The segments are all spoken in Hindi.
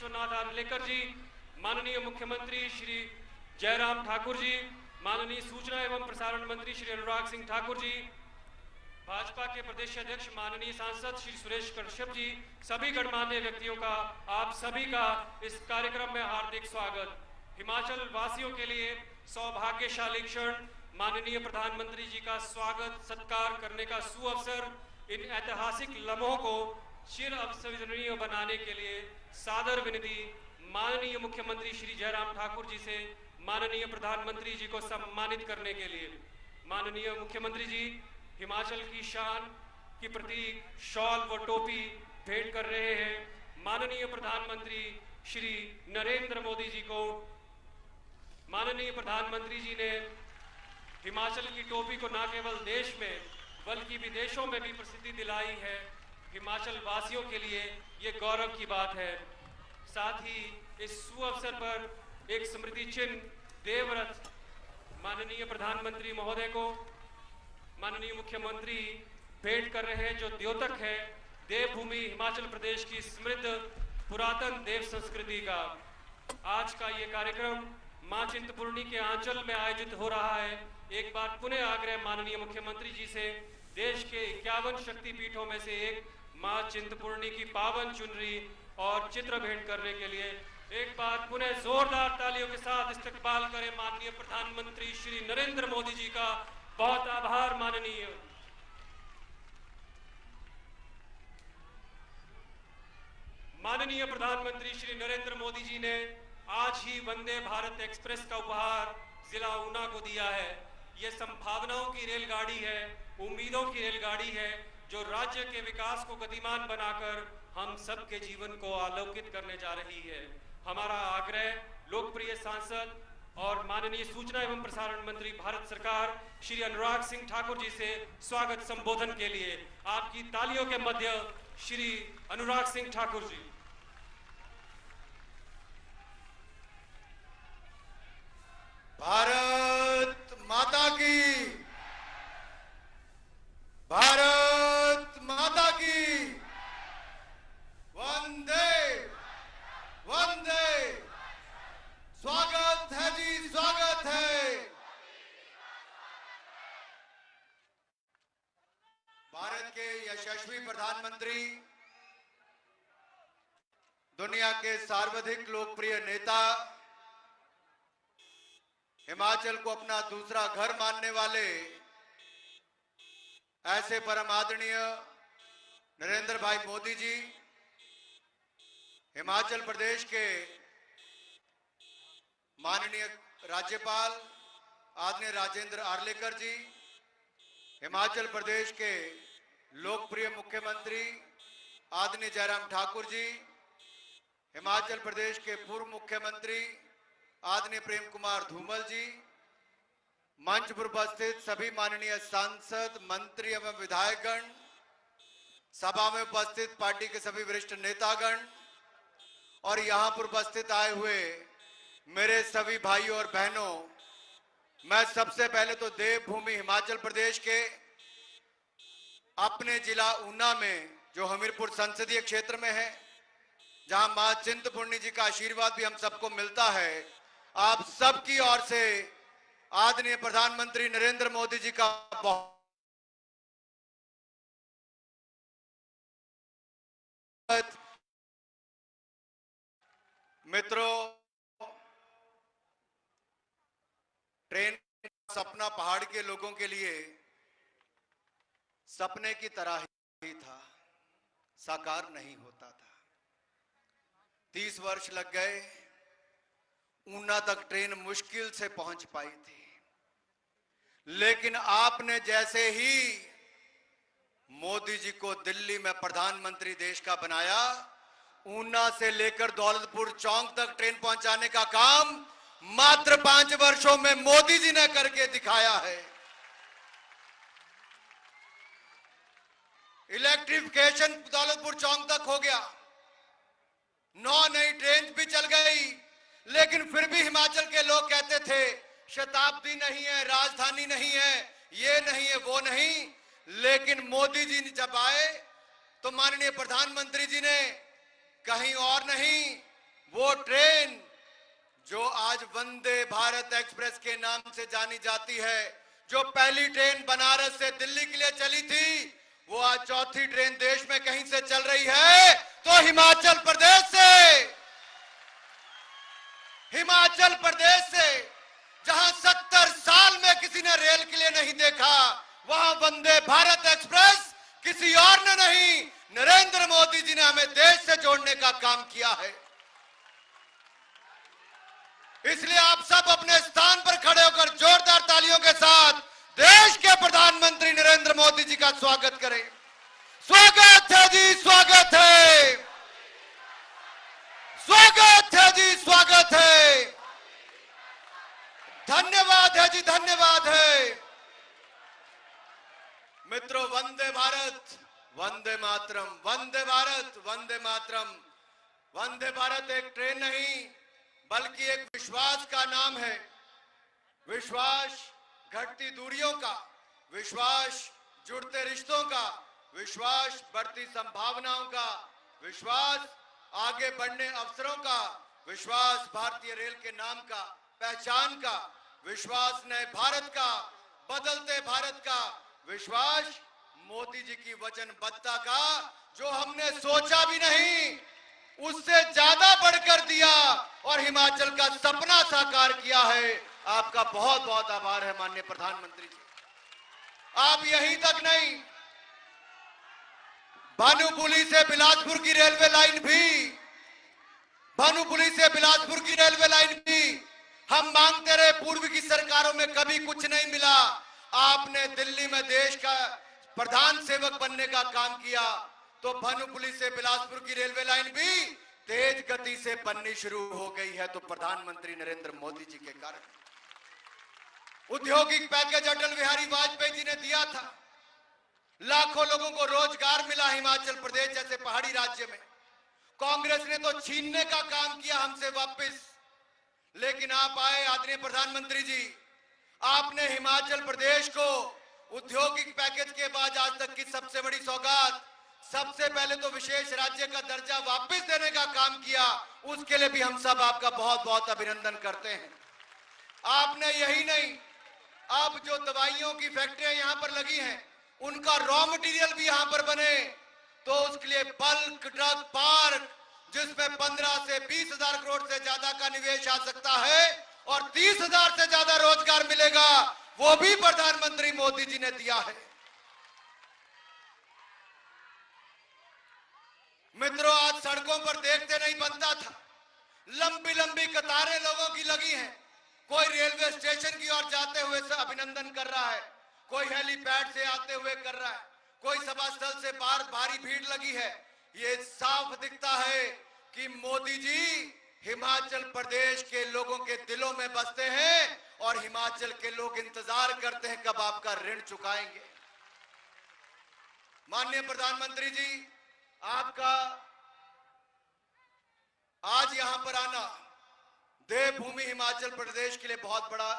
विश्वनाथ आर्लेकर जी, माननीय मुख्यमंत्री श्री जयराम ठाकुर जी, माननीय सूचना एवं प्रसारण मंत्री श्री अनुराग सिंह ठाकुर जी, भाजपा के प्रदेश अध्यक्ष माननीय सांसद श्री सुरेश कश्यप जी, सभी गणमान्य व्यक्तियों का आप सभी का इस कार्यक्रम में हार्दिक स्वागत। हिमाचल वासियों के लिए सौभाग्यशाली क्षण, माननीय प्रधानमंत्री जी का स्वागत सत्कार करने का सुअवसर, इन ऐतिहासिक लम्हों को चिर अविस्मरणीय बनाने के लिए सादर विनती माननीय मुख्यमंत्री श्री जयराम ठाकुर जी से माननीय प्रधानमंत्री जी को सम्मानित करने के लिए। माननीय मुख्यमंत्री जी हिमाचल की शान की प्रतीक शॉल व टोपी भेंट कर रहे हैं। माननीय प्रधानमंत्री श्री नरेंद्र मोदी जी को माननीय प्रधानमंत्री जी ने हिमाचल की टोपी को न केवल देश में बल्कि विदेशों में भी प्रसिद्धि दिलाई है। हिमाचल वासियों के लिए ये गौरव की बात है। साथ ही इस सुअवसर पर एक स्मृति चिन्ह देवरथ माननीय प्रधानमंत्री महोदय को माननीय मुख्यमंत्री भेंट कर रहे हैं, जो द्योतक है देवभूमि हिमाचल प्रदेश की समृद्ध पुरातन देव संस्कृति का। आज का ये कार्यक्रम मां चिंतपूर्णी के आंचल में आयोजित हो रहा है। एक बार पुनः आग्रह माननीय मुख्यमंत्री जी से, देश के 51 शक्तिपीठों में से एक मां चिंतपूर्णी की पावन चुनरी और चित्र भेंट करने के लिए एक बार पुनः जोरदार तालियों के साथ इस्तकबाल करें माननीय प्रधानमंत्री श्री नरेंद्र मोदी जी का। बहुत आभार माननीय। माननीय प्रधानमंत्री श्री नरेंद्र मोदी जी ने आज ही वंदे भारत एक्सप्रेस का उपहार जिला ऊना को दिया है। यह संभावनाओं की रेलगाड़ी है, उम्मीदों की रेलगाड़ी है, जो राज्य के विकास को गतिमान बनाकर हम सबके जीवन को आलोकित करने जा रही है। हमारा आग्रह लोकप्रिय सांसद और माननीय सूचना एवं प्रसारण मंत्री भारत सरकार श्री अनुराग सिंह ठाकुर जी से स्वागत संबोधन के लिए आपकी तालियों के मध्य श्री अनुराग सिंह ठाकुर जी। भारत माता की, भारत माता की, वंदे वंदे। स्वागत है जी, स्वागत है। भारत के यशस्वी प्रधानमंत्री, दुनिया के सर्वाधिक लोकप्रिय नेता, हिमाचल को अपना दूसरा घर मानने वाले ऐसे परम आदरणीय नरेंद्र भाई मोदी जी, हिमाचल प्रदेश के माननीय राज्यपाल आदरणीय राजेंद्र आर्लेकर जी, हिमाचल प्रदेश के लोकप्रिय मुख्यमंत्री आदरणीय जयराम ठाकुर जी, हिमाचल प्रदेश के पूर्व मुख्यमंत्री आदरणीय प्रेम कुमार धूमल जी, मंच पर उपस्थित सभी माननीय सांसद, मंत्री एवं विधायकगण, सभा में उपस्थित पार्टी के सभी वरिष्ठ नेतागण और यहां पर उपस्थित आए हुए मेरे सभी भाइयों और बहनों, मैं सबसे पहले तो देवभूमि हिमाचल प्रदेश के अपने जिला ऊना में, जो हमीरपुर संसदीय क्षेत्र में है, जहां मां चिंतपूर्णी जी का आशीर्वाद भी हम सबको मिलता है, आप सबकी ओर से आदरणीय प्रधानमंत्री नरेंद्र मोदी जी का बहुत मित्रों, ट्रेन सपना पहाड़ के लोगों के लिए सपने की तरह ही था, साकार नहीं होता था। 30 वर्ष लग गए, ऊना तक ट्रेन मुश्किल से पहुंच पाई थी, लेकिन आपने जैसे ही मोदी जी को दिल्ली में प्रधानमंत्री देश का बनाया, ऊना से लेकर दौलतपुर चौक तक ट्रेन पहुंचाने का काम मात्र 5 वर्षों में मोदी जी ने करके दिखाया है। इलेक्ट्रिफिकेशन दौलतपुर चौक तक हो गया, 9 नई ट्रेन भी चल गई, लेकिन फिर भी हिमाचल के लोग कहते थे शताब्दी नहीं है, राजधानी नहीं है, ये नहीं है, वो नहीं। लेकिन मोदी जी जब आए तो माननीय प्रधानमंत्री जी ने कहीं और नहीं, वो ट्रेन जो आज वंदे भारत एक्सप्रेस के नाम से जानी जाती है, जो पहली ट्रेन बनारस से दिल्ली के लिए चली थी, वो आज चौथी ट्रेन देश में कहीं से चल रही है तो हिमाचल प्रदेश से, जहां 70 साल में किसी ने रेल के लिए नहीं देखा, वहां वंदे भारत एक्सप्रेस किसी और ने नहीं, नरेंद्र मोदी जी ने हमें देश से जोड़ने का काम किया है। इसलिए आप सब अपने स्थान पर खड़े होकर जोरदार तालियों के साथ देश के प्रधानमंत्री नरेंद्र मोदी जी का स्वागत करें। स्वागत है जी, स्वागत है, स्वागत है जी, स्वागत है। धन्यवाद है जी, धन्यवाद है। मित्रों, वंदे भारत, वंदे मातरम, वंदे भारत, वंदे मातरम। वंदे भारत एक ट्रेन नहीं बल्कि एक विश्वास का नाम है। विश्वास घटती दूरियों का, विश्वास जुड़ते रिश्तों का, विश्वास बढ़ती संभावनाओं का, विश्वास आगे बढ़ने अवसरों का, विश्वास भारतीय रेल के नाम का, पहचान का, विश्वास नए भारत का, बदलते भारत का, विश्वास मोदी जी की वचनबद्धता का, जो हमने सोचा भी नहीं उससे ज्यादा बढ़कर दिया और हिमाचल का सपना साकार किया है। आपका बहुत बहुत आभार है माननीय प्रधानमंत्री जी। आप यहीं तक नहीं, भानुपुली से बिलासपुर की रेलवे लाइन भी, भानुपुली से बिलासपुर की रेलवे लाइन भी हम मांगते रहे। पूर्व की सरकारों में कभी कुछ नहीं मिला। आपने दिल्ली में देश का प्रधान सेवक बनने का काम किया तो भानुपुली से बिलासपुर की रेलवे लाइन भी तेज गति से बननी शुरू हो गई है, तो प्रधानमंत्री नरेंद्र मोदी जी के कारण। औद्योगिक पैकेज अटल बिहारी वाजपेयी जी ने दिया था, लाखों लोगों को रोजगार मिला हिमाचल प्रदेश जैसे पहाड़ी राज्य में। कांग्रेस ने तो छीनने का काम किया हमसे वापस, लेकिन आप आए आदरणीय प्रधानमंत्री जी, आपने हिमाचल प्रदेश को औद्योगिक पैकेज के बाद आज तक की सबसे बड़ी सौगात, सबसे पहले तो विशेष राज्य का दर्जा वापस देने का काम किया। उसके लिए भी हम सब आपका बहुत बहुत अभिनंदन करते हैं। आपने यही नहीं, अब जो दवाइयों की फैक्ट्रियां यहां पर लगी हैं, उनका रॉ मटेरियल भी यहां पर बने, तो उसके लिए बल्क ड्रग पार्क, जिसमें 15 से 20 हजार करोड़ से ज्यादा का निवेश आ सकता है और 30 हजार से ज्यादा रोजगार मिलेगा, वो भी प्रधानमंत्री मोदी जी ने दिया है। मित्रों, आज सड़कों पर देखते नहीं बनता था, लंबी लंबी कतारें लोगों की लगी हैं। कोई रेलवे स्टेशन की ओर जाते हुए से अभिनंदन कर रहा है, कोई हेलीपैड से आते हुए कर रहा है, कोई सभा स्थल से बाहर भारी भीड़ लगी है। ये साफ दिखता है कि मोदी जी हिमाचल प्रदेश के लोगों के दिलों में बसते हैं और हिमाचल के लोग इंतजार करते हैं कब आपका ऋण चुकाएंगे। माननीय प्रधानमंत्री जी, आपका आज यहां पर आना देवभूमि हिमाचल प्रदेश के लिए बहुत बड़ा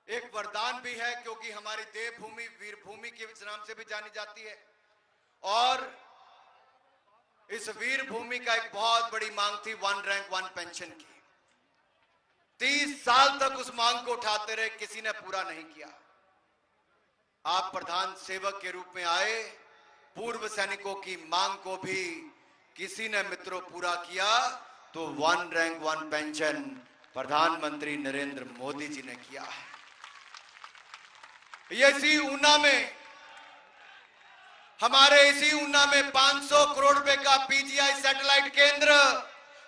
एक वरदान भी है, क्योंकि हमारी देवभूमि वीरभूमि के नाम से भी जानी जाती है और इस वीरभूमि का एक बहुत बड़ी मांग थी 1 रैंक 1 पेंशन की। 30 साल तक उस मांग को उठाते रहे, किसी ने पूरा नहीं किया। आप प्रधान सेवक के रूप में आए, पूर्व सैनिकों की मांग को भी किसी ने मित्रों पूरा किया, तो 1 रैंक 1 पेंशन प्रधानमंत्री नरेंद्र मोदी जी ने किया है। इसी ऊना में, हमारे इसी ऊना में 500 करोड़ रुपए का पीजीआई सैटेलाइट केंद्र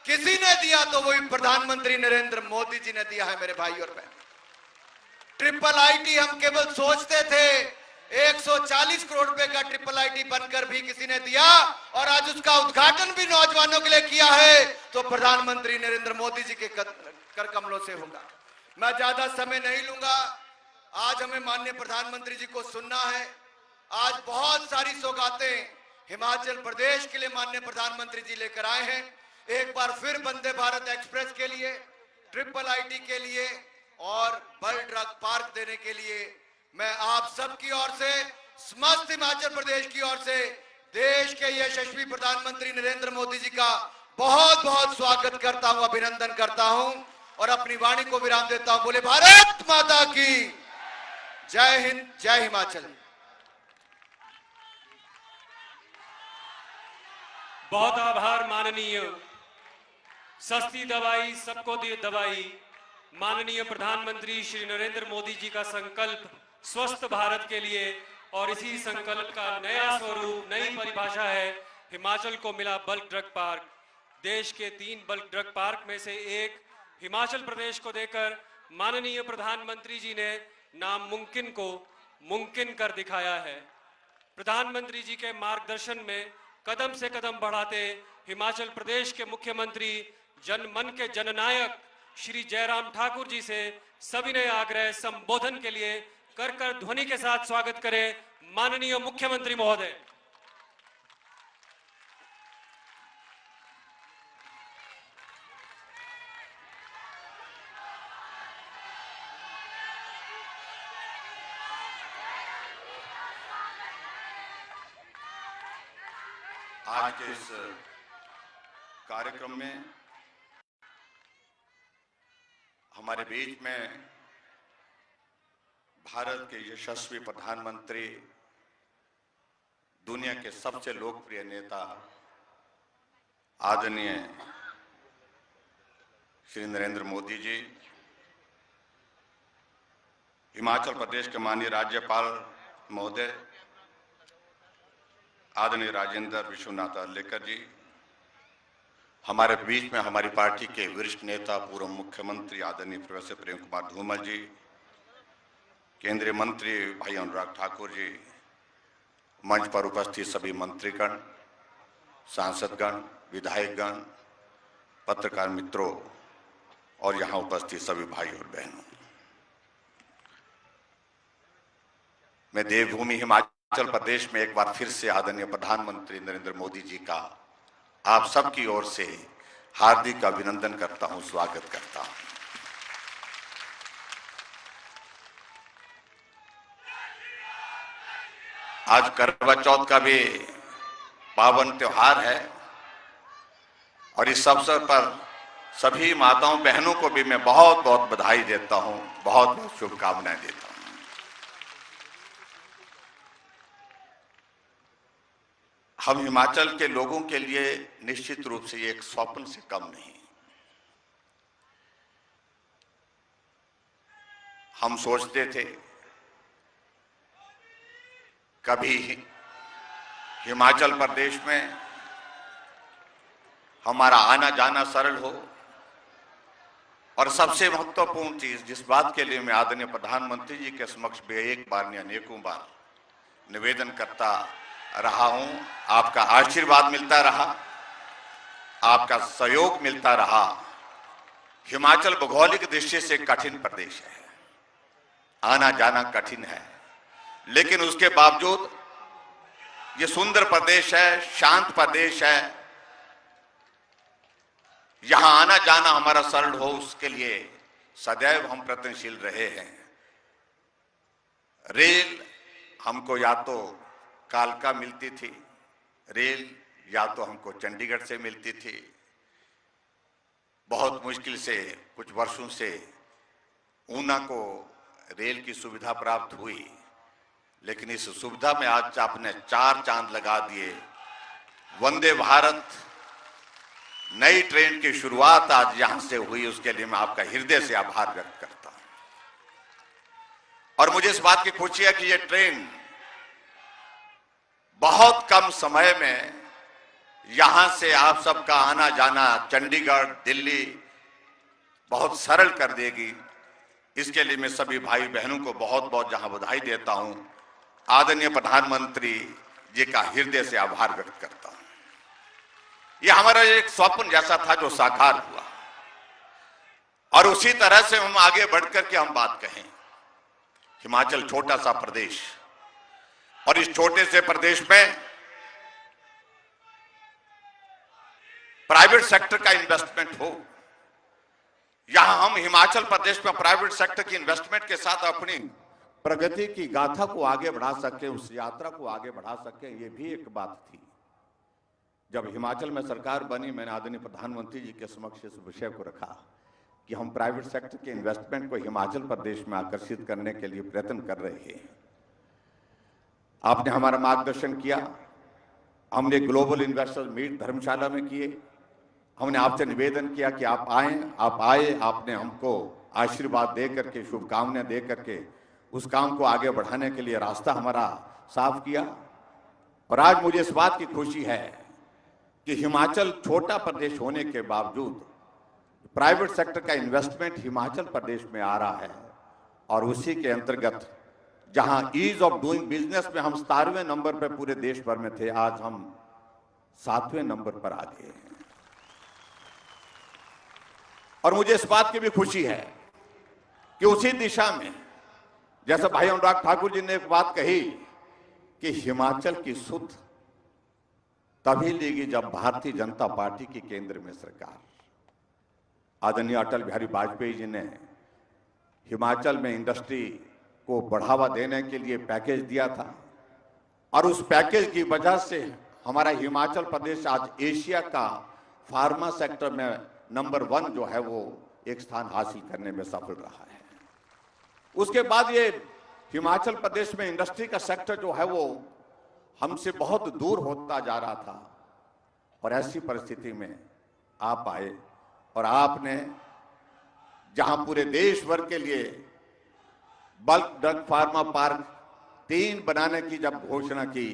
किसी ने दिया तो वही प्रधानमंत्री नरेंद्र मोदी जी ने दिया है। मेरे भाई और बहन, ट्रिपल आईटी हम केवल सोचते थे, 140 करोड़ रुपए का ट्रिपल आईटी बनकर भी किसी ने दिया और आज उसका उद्घाटन भी नौजवानों के लिए किया है, तो प्रधानमंत्री नरेंद्र मोदी जी के कर कमलों से होगा। मैं ज्यादा समय नहीं लूंगा, आज हमें माननीय प्रधानमंत्री जी को सुनना है। आज बहुत सारी सौगातें हिमाचल प्रदेश के लिए माननीय प्रधानमंत्री जी लेकर आए हैं। एक बार फिर वंदे भारत एक्सप्रेस के लिए, ट्रिपल आईटी के लिए और बल्क ड्रग पार्क देने के लिए मैं आप सबकी ओर से, समस्त हिमाचल प्रदेश की ओर से देश के यशस्वी प्रधानमंत्री नरेंद्र मोदी जी का बहुत बहुत स्वागत करता हूं, अभिनंदन करता हूं और अपनी वाणी को विराम देता हूं। बोले भारत माता की जय हिंद, जय हिमाचल। बहुत आभार माननीय सस्ती दवाई सबको दी दवाई माननीय प्रधानमंत्री श्री नरेंद्र मोदी जी का संकल्प स्वस्थ भारत के लिए, और इसी संकल्प का नया स्वरूप, नई परिभाषा है हिमाचल को मिला बल्क ड्रग पार्क। देश के 3 बल्क ड्रग पार्क में से एक हिमाचल प्रदेश को देकर माननीय प्रधानमंत्री जी ने नामुमकिन को मुमकिन कर दिखाया है। प्रधानमंत्री जी के मार्गदर्शन में कदम से कदम बढ़ाते हिमाचल प्रदेश के मुख्यमंत्री, जनमन के जननायक श्री जयराम ठाकुर जी से सभी ने आग्रह संबोधन के लिए कर ध्वनि के साथ स्वागत करें माननीय मुख्यमंत्री महोदय। आज के इस कार्यक्रम में हमारे बीच में भारत के यशस्वी प्रधानमंत्री, दुनिया के सबसे लोकप्रिय नेता आदरणीय श्री नरेंद्र मोदी जी, हिमाचल प्रदेश के माननीय राज्यपाल महोदय आदरणीय राजेंद्र विश्वनाथ आर्लेकर जी, हमारे बीच में हमारी पार्टी के वरिष्ठ नेता पूर्व मुख्यमंत्री आदरणीय प्रोफेसर प्रेम कुमार धूमल जी, केंद्रीय मंत्री भाई अनुराग ठाकुर जी, मंच पर उपस्थित सभी मंत्रीगण, सांसदगण, विधायकगण, पत्रकार मित्रों और यहां उपस्थित सभी भाई और बहनों, मैं देवभूमि हिमाचल प्रदेश में एक बार फिर से आदरणीय प्रधानमंत्री नरेंद्र मोदी जी का आप सबकी ओर से हार्दिक अभिनंदन करता हूं, स्वागत करता हूं। आज करवा चौथ का भी पावन त्योहार है और इस अवसर पर सभी माताओं बहनों को भी मैं बहुत बहुत बधाई देता हूं, बहुत बहुत शुभकामनाएं देता हूं। हम हिमाचल के लोगों के लिए निश्चित रूप से एक स्वप्न से कम नहीं। हम सोचते थे कभी हिमाचल प्रदेश में हमारा आना जाना सरल हो, और सबसे महत्वपूर्ण चीज जिस बात के लिए मैं आदरणीय प्रधानमंत्री जी के समक्ष भी एक बार नहीं अनेकों बार निवेदन करता रहा हूं, आपका आशीर्वाद मिलता रहा, आपका सहयोग मिलता रहा। हिमाचल भौगोलिक दृष्टि से कठिन प्रदेश है, आना जाना कठिन है, लेकिन उसके बावजूद ये सुंदर प्रदेश है, शांत प्रदेश है, यहां आना जाना हमारा सरल हो उसके लिए सदैव हम प्रयत्नशील रहे हैं। रेल हमको या तो कालका मिलती थी, रेल या तो हमको चंडीगढ़ से मिलती थी। बहुत मुश्किल से कुछ वर्षों से ऊना को रेल की सुविधा प्राप्त हुई, लेकिन इस सुविधा में आज आपने 4 चांद लगा दिए। वंदे भारत नई ट्रेन की शुरुआत आज यहां से हुई, उसके लिए मैं आपका हृदय से आभार व्यक्त करता हूं। और मुझे इस बात की खुशी है कि यह ट्रेन बहुत कम समय में यहां से आप सबका आना जाना चंडीगढ़, दिल्ली बहुत सरल कर देगी। इसके लिए मैं सभी भाई बहनों को बहुत बहुत जहां बधाई देता हूं, आदरणीय प्रधानमंत्री जी का हृदय से आभार व्यक्त करता हूं। यह हमारा एक स्वप्न जैसा था जो साकार हुआ, और उसी तरह से हम आगे बढ़कर के हम बात कहें। हिमाचल छोटा सा प्रदेश, और इस छोटे से प्रदेश में प्राइवेट सेक्टर का इन्वेस्टमेंट हो। यहां हम हिमाचल प्रदेश में प्राइवेट सेक्टर की इन्वेस्टमेंट के साथ अपनी प्रगति की गाथा को आगे बढ़ा सके, उस यात्रा को आगे बढ़ा सके, ये भी एक बात थी। जब हिमाचल में सरकार बनी, मैंने आदरणीय प्रधानमंत्री जी के समक्ष इस विषय को रखा कि हम प्राइवेट सेक्टर के इन्वेस्टमेंट को हिमाचल प्रदेश में आकर्षित करने के लिए प्रयत्न कर रहे हैं। आपने हमारा मार्गदर्शन किया, हमने ग्लोबल इन्वेस्टर्स मीट धर्मशाला में किए, हमने आपसे निवेदन किया कि आप आए, आपने हमको आशीर्वाद दे करके, शुभकामनाएं दे करके उस काम को आगे बढ़ाने के लिए रास्ता हमारा साफ किया। और आज मुझे इस बात की खुशी है कि हिमाचल छोटा प्रदेश होने के बावजूद प्राइवेट सेक्टर का इन्वेस्टमेंट हिमाचल प्रदेश में आ रहा है, और उसी के अंतर्गत जहां ईज ऑफ डूइंग बिजनेस में हम 17वें नंबर पर पूरे देश भर में थे, आज हम 7वें नंबर पर आ गए हैं। और मुझे इस बात की भी खुशी है कि उसी दिशा में, जैसे भाई अनुराग ठाकुर जी ने एक बात कही कि हिमाचल की सुध तभी लेगी जब भारतीय जनता पार्टी की केंद्र में सरकार। आदरणीय अटल बिहारी वाजपेयी जी ने हिमाचल में इंडस्ट्री को बढ़ावा देने के लिए पैकेज दिया था, और उस पैकेज की वजह से हमारा हिमाचल प्रदेश आज एशिया का फार्मा सेक्टर में नंबर 1 जो है वो एक स्थान हासिल करने में सफल रहा है। उसके बाद ये हिमाचल प्रदेश में इंडस्ट्री का सेक्टर जो है वो हमसे बहुत दूर होता जा रहा था, और ऐसी परिस्थिति में आप आए और आपने जहां पूरे देश भर के लिए बल्क ड्रग फार्मा पार्क 3 बनाने की जब घोषणा की,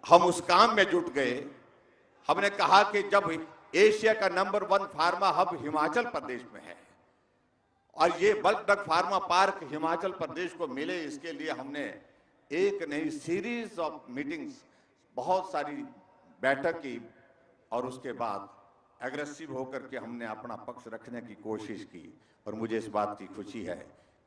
हम उस काम में जुट गए। हमने कहा कि जब एशिया का number 1 pharma hub Himachal Pradesh में है और ये bulk drug pharma park Himachal Pradesh को मिले, इसके लिए हमने एक नई सीरीज ऑफ मीटिंग्स, बहुत सारी बैठक की, और उसके बाद एग्रेसिव होकर के हमने अपना पक्ष रखने की कोशिश की। और मुझे इस बात की खुशी है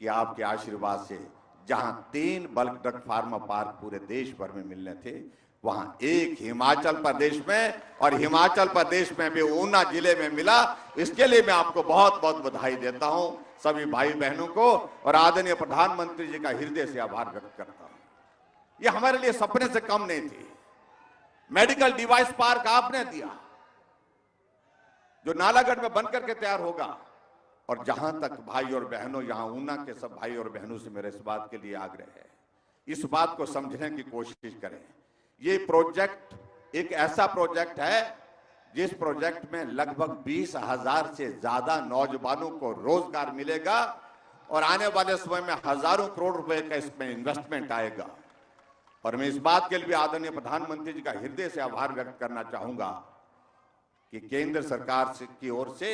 कि आपके आशीर्वाद से जहां 3 बल्क ड्रग फार्मा पार्क पूरे देश भर में मिलने थे, वहां एक हिमाचल प्रदेश में, और हिमाचल प्रदेश में भी ऊना जिले में मिला। इसके लिए मैं आपको बहुत बहुत बधाई देता हूं, सभी भाई बहनों को, और आदरणीय प्रधानमंत्री जी का हृदय से आभार व्यक्त करता हूं। ये हमारे लिए सपने से कम नहीं थी। मेडिकल डिवाइस पार्क आपने दिया जो नालागढ़ में बनकर के तैयार होगा, और जहां तक भाई और बहनों, यहां ऊना के सब भाई और बहनों से मेरे इस बात के लिए आग्रह है, इस बात को समझने की कोशिश करें। ये प्रोजेक्ट एक ऐसा प्रोजेक्ट है जिस प्रोजेक्ट में लगभग 20,000 से ज्यादा नौजवानों को रोजगार मिलेगा, और आने वाले समय में हजारों करोड़ रुपए का इसमें इन्वेस्टमेंट आएगा। और मैं इस बात के लिए आदरणीय प्रधानमंत्री जी का हृदय से आभार व्यक्त करना चाहूंगा कि केंद्र सरकार की ओर से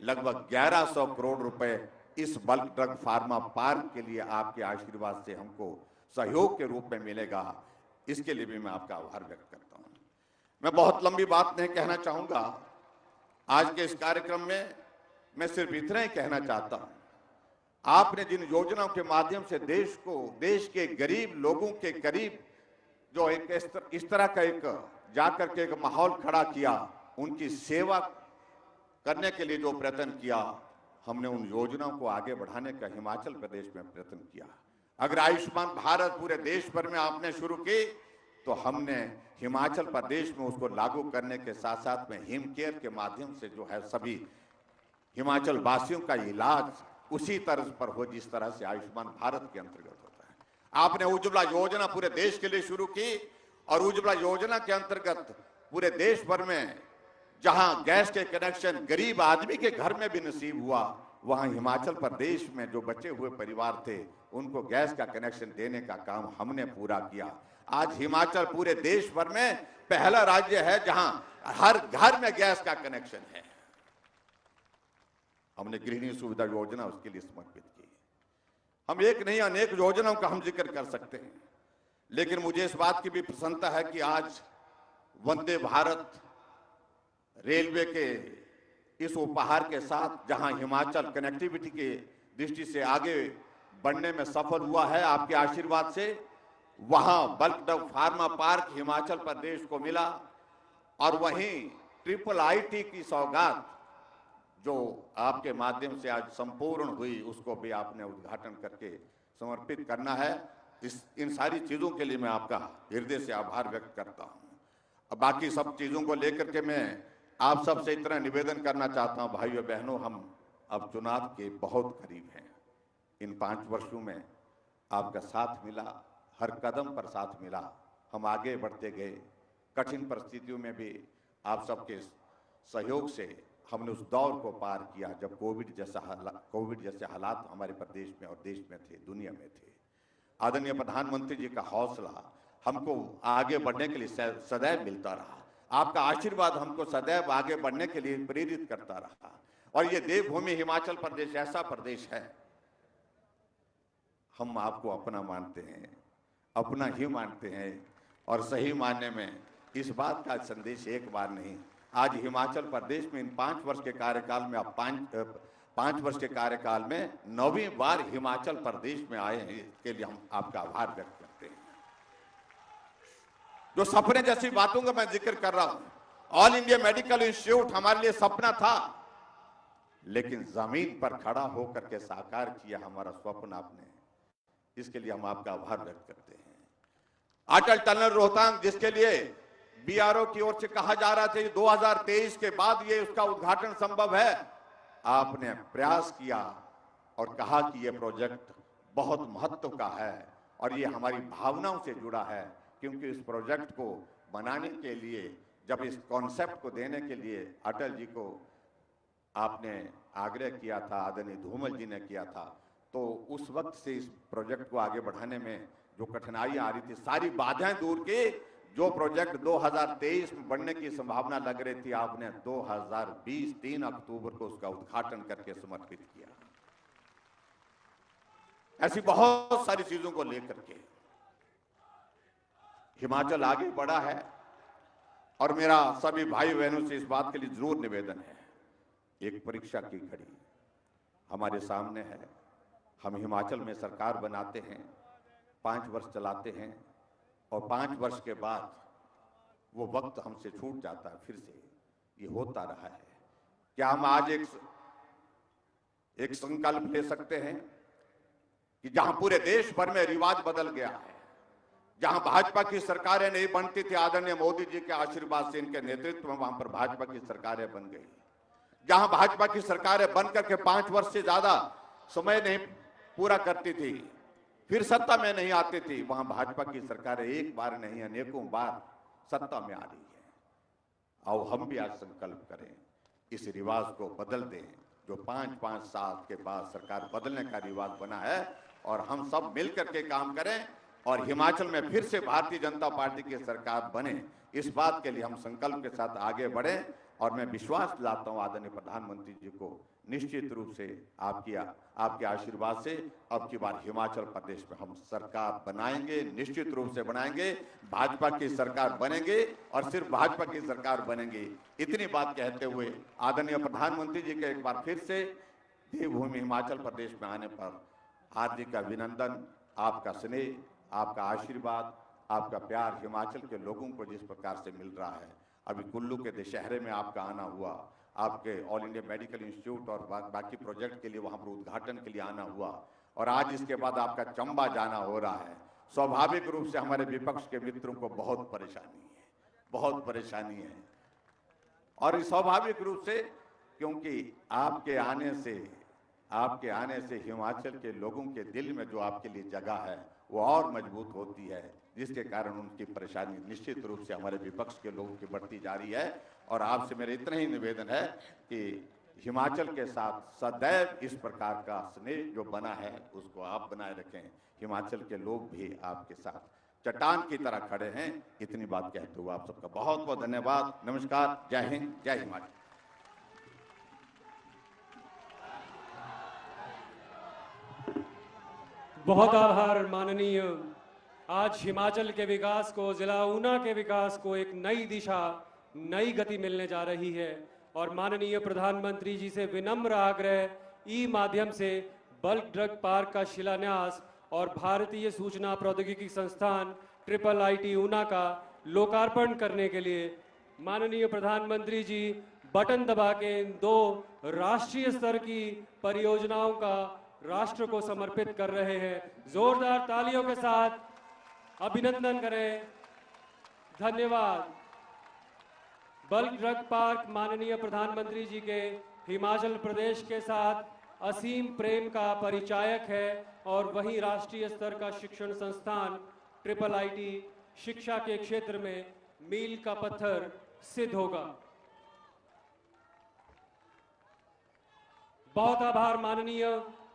लगभग 1100 करोड़ रुपए इस बल्क ड्रग फार्मा पार्क के लिए आपके आशीर्वाद से हमको सहयोग के रूप में मिलेगा। इसके लिए भी मैं आपका आभार व्यक्त करता हूं। मैं बहुत लंबी बात नहीं कहना चाहूंगा आज के इस कार्यक्रम में, मैं सिर्फ इतना ही कहना चाहता हूं, आपने जिन योजनाओं के माध्यम से देश को, देश के गरीब लोगों के करीब जो एक इस तरह का एक जाकर के एक माहौल खड़ा किया, उनकी सेवा करने के लिए जो प्रयत्न किया, हमने उन योजनाओं को आगे बढ़ाने का हिमाचल प्रदेश में प्रयत्न किया। अगर आयुष्मान भारत पूरे देश भर में आपने शुरू की, तो हमने हिमाचल प्रदेश में उसको लागू करने के साथ साथ में हिम केयर के माध्यम से जो है सभी हिमाचल वासियों का इलाज उसी तर्ज पर हो जिस तरह से आयुष्मान भारत के अंतर्गत होता है। आपने उज्ज्वला योजना पूरे देश के लिए शुरू की, और उज्ज्वला योजना के अंतर्गत पूरे देश भर में जहां गैस के कनेक्शन गरीब आदमी के घर में भी नसीब हुआ, वहां हिमाचल प्रदेश में जो बचे हुए परिवार थे उनको गैस का कनेक्शन देने का काम हमने पूरा किया। आज हिमाचल पूरे देश भर में पहला राज्य है जहां हर घर में गैस का कनेक्शन है। हमने गृहिणी सुविधा योजना उसके लिए समर्पित की। हम एक नहीं अनेक योजनाओं का हम जिक्र कर सकते हैं, लेकिन मुझे इस बात की भी प्रसन्नता है कि आज वंदे भारत रेलवे के इस उपहार के साथ जहां हिमाचल कनेक्टिविटी के दृष्टि से आगे बढ़ने में सफल हुआ है आपके आशीर्वाद से, वहां bulk drug pharma park Himachal Pradesh को मिला, और वहीं IIIT की सौगात जो आपके माध्यम से आज संपूर्ण हुई, उसको भी आपने उद्घाटन करके समर्पित करना है। इन सारी चीजों के लिए मैं आपका हृदय से आभार व्यक्त करता हूं। अब बाकी सब चीजों को लेकर के मैं आप सबसे इतना निवेदन करना चाहता हूं, भाइयों बहनों, हम अब चुनाव के बहुत करीब हैं। इन 5 वर्षों में आपका साथ मिला, हर कदम पर साथ मिला, हम आगे बढ़ते गए। कठिन परिस्थितियों में भी आप सबके सहयोग से हमने उस दौर को पार किया जब कोविड जैसे हालात हमारे प्रदेश में और देश में थे, दुनिया में थे। आदरणीय प्रधानमंत्री जी का हौसला हमको आगे बढ़ने के लिए सदैव मिलता रहा। आपका आशीर्वाद हमको सदैव आगे बढ़ने के लिए प्रेरित करता रहा। और ये देवभूमि हिमाचल प्रदेश ऐसा प्रदेश है, हम आपको अपना मानते हैं, अपना ही मानते हैं। और सही मानने में इस बात का संदेश एक बार नहीं, आज हिमाचल प्रदेश में इन 5 वर्ष के कार्यकाल में, आप 5 वर्ष के कार्यकाल में 9वीं बार हिमाचल प्रदेश में आए हैं। इसके लिए हम आपका आभार व्यक्त करते हैं। जो सपने जैसी बातों का मैं जिक्र कर रहा हूं, ऑल इंडिया मेडिकल इंस्टीट्यूट हमारे लिए सपना था, लेकिन जमीन पर खड़ा होकर के साकार किया हमारा स्वप्न आपने। इसके लिए हम आपका आभार व्यक्त करते हैं। अटल टनल रोहतांग, जिसके लिए बीआरओ की ओर से कहा जा रहा था 2023 के बाद ये उसका उद्घाटन संभव है, आपने प्रयास किया और कहा कि ये प्रोजेक्ट बहुत महत्व का है और ये हमारी भावनाओं से जुड़ा है। क्योंकि इस प्रोजेक्ट को बनाने के लिए, जब इस कॉन्सेप्ट को देने के लिए अटल जी को आपने आग्रह किया था, आदरणीय धूमल जी ने किया था, तो उस वक्त से इस प्रोजेक्ट को आगे बढ़ाने में जो कठिनाइयां आ रही थी, सारी बाधाएं दूर की। जो प्रोजेक्ट 2023 में बनने की संभावना लग रही थी, आपने 2020 3 अक्टूबर को उसका उद्घाटन करके समर्पित किया। ऐसी बहुत सारी चीजों को लेकर के हिमाचल आगे बढ़ा है। और मेरा सभी भाई बहनों से इस बात के लिए जरूर निवेदन है, एक परीक्षा की घड़ी हमारे सामने है। हम हिमाचल में सरकार बनाते हैं, 5 वर्ष चलाते हैं और 5 वर्ष के बाद वो वक्त हमसे छूट जाता है। फिर से ये होता रहा है। क्या हम आज एक संकल्प ले सकते हैं कि जहां पूरे देश भर में रिवाज बदल गया है, जहां भाजपा की सरकारें नहीं बनती थी, आदरणीय मोदी जी के आशीर्वाद से, इनके नेतृत्व में वहां पर भाजपा की सरकारें बन गई। जहां भाजपा की सरकारें बनकर के 5 वर्ष से ज्यादा समय नहीं पूरा करती थी, फिर सत्ता में नहीं आती थी, वहां भाजपा की सरकारें एक बार नहीं अनेकों बार सत्ता में आ रही है। आओ हम भी आज संकल्प करें, इस रिवाज को बदल दें जो 5-5 साल के बाद सरकार बदलने का रिवाज बना है, और हम सब मिलकर के काम करें और हिमाचल में फिर से भारतीय जनता पार्टी की सरकार बने। इस बात के लिए हम संकल्प के साथ आगे बढ़ें और मैं विश्वास दिलाता हूं आदरणीय प्रधानमंत्री जी को, निश्चित रूप से आपके आशीर्वाद से अब की बार हिमाचल प्रदेश में हम सरकार बनाएंगे, निश्चित रूप से बनाएंगे। भाजपा की सरकार बनेंगे और सिर्फ भाजपा की सरकार बनेंगे। इतनी बात कहते हुए आदरणीय प्रधानमंत्री जी के एक बार फिर से देवभूमि हिमाचल प्रदेश में आने पर हार्दिक अभिनंदन। आपका स्नेह, आपका आशीर्वाद, आपका प्यार हिमाचल के लोगों को जिस प्रकार से मिल रहा है, अभी कुल्लू के दशहरे में आपका आना हुआ, आपके ऑल इंडिया मेडिकल इंस्टीट्यूट और बाकी प्रोजेक्ट के लिए वहां पर उद्घाटन के लिए आना हुआ, और आज इसके बाद आपका चंबा जाना हो रहा है। स्वाभाविक रूप से हमारे विपक्ष के मित्रों को बहुत परेशानी है, और स्वाभाविक रूप से, क्योंकि आपके आने से हिमाचल के लोगों के दिल में जो आपके लिए जगह है वो और मजबूत होती है, जिसके कारण उनकी परेशानी निश्चित रूप से हमारे विपक्ष के लोगों की बढ़ती जा रही है। और आपसे मेरा इतना ही निवेदन है कि हिमाचल के साथ सदैव इस प्रकार का स्नेह जो बना है उसको आप बनाए रखें। हिमाचल के लोग भी आपके साथ चट्टान की तरह खड़े हैं। इतनी बात कहते हुए आप सबका बहुत बहुत धन्यवाद। नमस्कार, जय हिंद, जय हिमाचल। बहुत आभार माननीय। आज हिमाचल के विकास को, जिला ऊना के विकास को एक नई दिशा, नई गति मिलने जा रही है। और माननीय प्रधानमंत्री जी से विनम्र आग्रह, ई माध्यम से बल्क ड्रग पार्क का शिलान्यास और भारतीय सूचना प्रौद्योगिकी संस्थान IIIT ऊना का लोकार्पण करने के लिए माननीय प्रधानमंत्री जी बटन दबा के इन 2 राष्ट्रीय स्तर की परियोजनाओं का राष्ट्र को समर्पित कर रहे हैं। जोरदार तालियों के साथ अभिनंदन करें। धन्यवाद। बल्क ड्रग पार्क माननीय प्रधानमंत्री जी के हिमाचल प्रदेश के साथ असीम प्रेम का परिचायक है और वही राष्ट्रीय स्तर का शिक्षण संस्थान IIIT शिक्षा के क्षेत्र में मील का पत्थर सिद्ध होगा। बहुत आभार माननीय,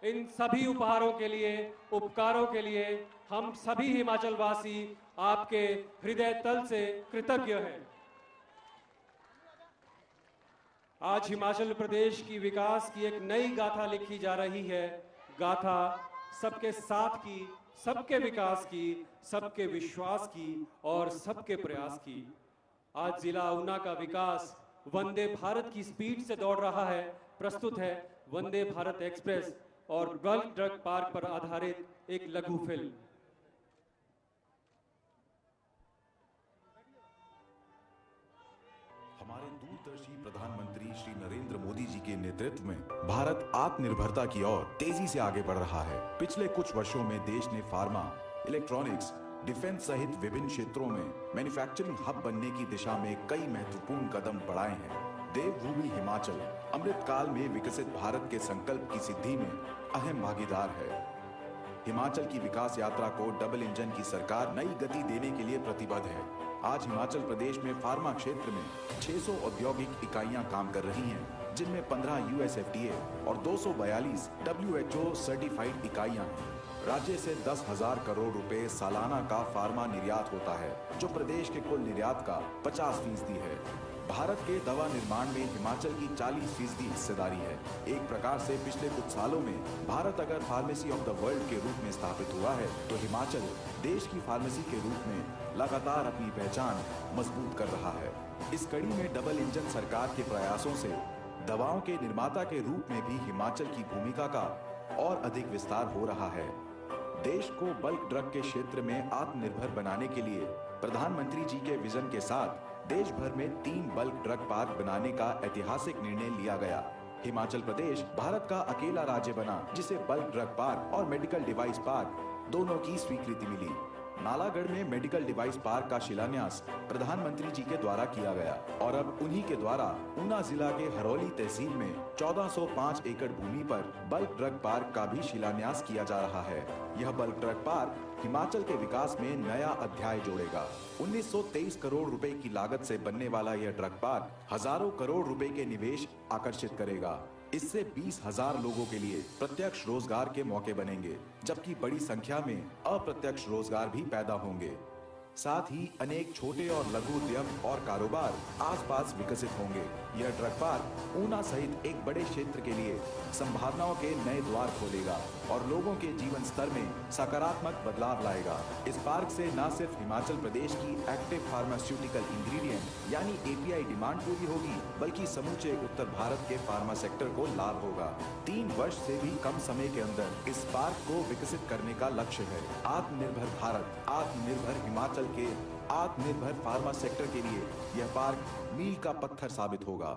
इन सभी उपहारों के लिए, उपकारों के लिए हम सभी हिमाचल वासी आपके हृदय तल से कृतज्ञ हैं। आज हिमाचल प्रदेश की विकास की एक नई गाथा लिखी जा रही है, गाथा सबके साथ की, सबके विकास की, सबके विश्वास की और सबके प्रयास की। आज जिला ऊना का विकास वंदे भारत की स्पीड से दौड़ रहा है। प्रस्तुत है वंदे भारत एक्सप्रेस और बल्क ड्रग पार्क पर आधारित एक लघु फिल्म। हमारे दूरदर्शी प्रधानमंत्री श्री नरेंद्र मोदी जी के नेतृत्व में भारत आत्मनिर्भरता की ओर तेजी से आगे बढ़ रहा है। पिछले कुछ वर्षों में देश ने फार्मा, इलेक्ट्रॉनिक्स, डिफेंस सहित विभिन्न क्षेत्रों में मैन्युफैक्चरिंग हब बनने की दिशा में कई महत्वपूर्ण कदम बढ़ाए हैं। देवभूमि हिमाचल अमृत काल में विकसित भारत के संकल्प की सिद्धि में अहम भागीदार है। हिमाचल की विकास यात्रा को डबल इंजन की सरकार नई गति देने के लिए प्रतिबद्ध है। आज हिमाचल प्रदेश में फार्मा क्षेत्र में 600 औद्योगिक इकाइयां काम कर रही हैं, जिनमें 15 US FDA और 242 WHO सर्टिफाइड इकाइयां हैं। राज्य से 10,000 करोड़ रुपए सालाना का फार्मा निर्यात होता है, जो प्रदेश के कुल निर्यात का 50% है। भारत के दवा निर्माण में हिमाचल की 40% हिस्सेदारी है। एक प्रकार से पिछले कुछ सालों में भारत अगर फार्मेसी ऑफ द वर्ल्ड के रूप में स्थापित हुआ है, तो हिमाचल देश की फार्मेसी के रूप में लगातार अपनी पहचान मजबूत कर रहा है। इस कड़ी में डबल इंजन सरकार के प्रयासों से दवाओं के निर्माता के रूप में भी हिमाचल की भूमिका का और अधिक विस्तार हो रहा है। देश को बल्क ड्रग के क्षेत्र में आत्मनिर्भर बनाने के लिए प्रधानमंत्री जी के विजन के साथ देश भर में 3 बल्क ड्रग पार्क बनाने का ऐतिहासिक निर्णय लिया गया। हिमाचल प्रदेश भारत का अकेला राज्य बना जिसे बल्क ड्रग पार्क और मेडिकल डिवाइस पार्क दोनों की स्वीकृति मिली। नालागढ़ में मेडिकल डिवाइस पार्क का शिलान्यास प्रधानमंत्री जी के द्वारा किया गया और अब उन्हीं के द्वारा ऊना जिला के हरोली तहसील में 1405 एकड़ भूमि पर बल्क ड्रग पार्क का भी शिलान्यास किया जा रहा है। यह बल्क ड्रग पार्क हिमाचल के विकास में नया अध्याय जोड़ेगा। 1923 करोड़ रुपए की लागत से बनने वाला यह ड्रग पार्क हजारों करोड़ रुपए के निवेश आकर्षित करेगा। इससे 20,000 लोगों के लिए प्रत्यक्ष रोजगार के मौके बनेंगे, जबकि बड़ी संख्या में अप्रत्यक्ष रोजगार भी पैदा होंगे। साथ ही अनेक छोटे और लघु उद्यम और कारोबार आसपास विकसित होंगे। यह ड्रग पार्क ऊना सहित एक बड़े क्षेत्र के लिए संभावनाओं के नए द्वार खोलेगा और लोगों के जीवन स्तर में सकारात्मक बदलाव लाएगा। इस पार्क से न सिर्फ हिमाचल प्रदेश की एक्टिव फार्मास्यूटिकल इंग्रेडिएंट यानी API डिमांड पूरी होगी, बल्कि समूचे उत्तर भारत के फार्मा सेक्टर को लाभ होगा। 3 वर्ष से भी कम समय के अंदर इस पार्क को विकसित करने का लक्ष्य है। आत्मनिर्भर भारत, आत्मनिर्भर हिमाचल के आत्मनिर्भर फार्मा सेक्टर के लिए यह पार्क मील का पत्थर साबित होगा।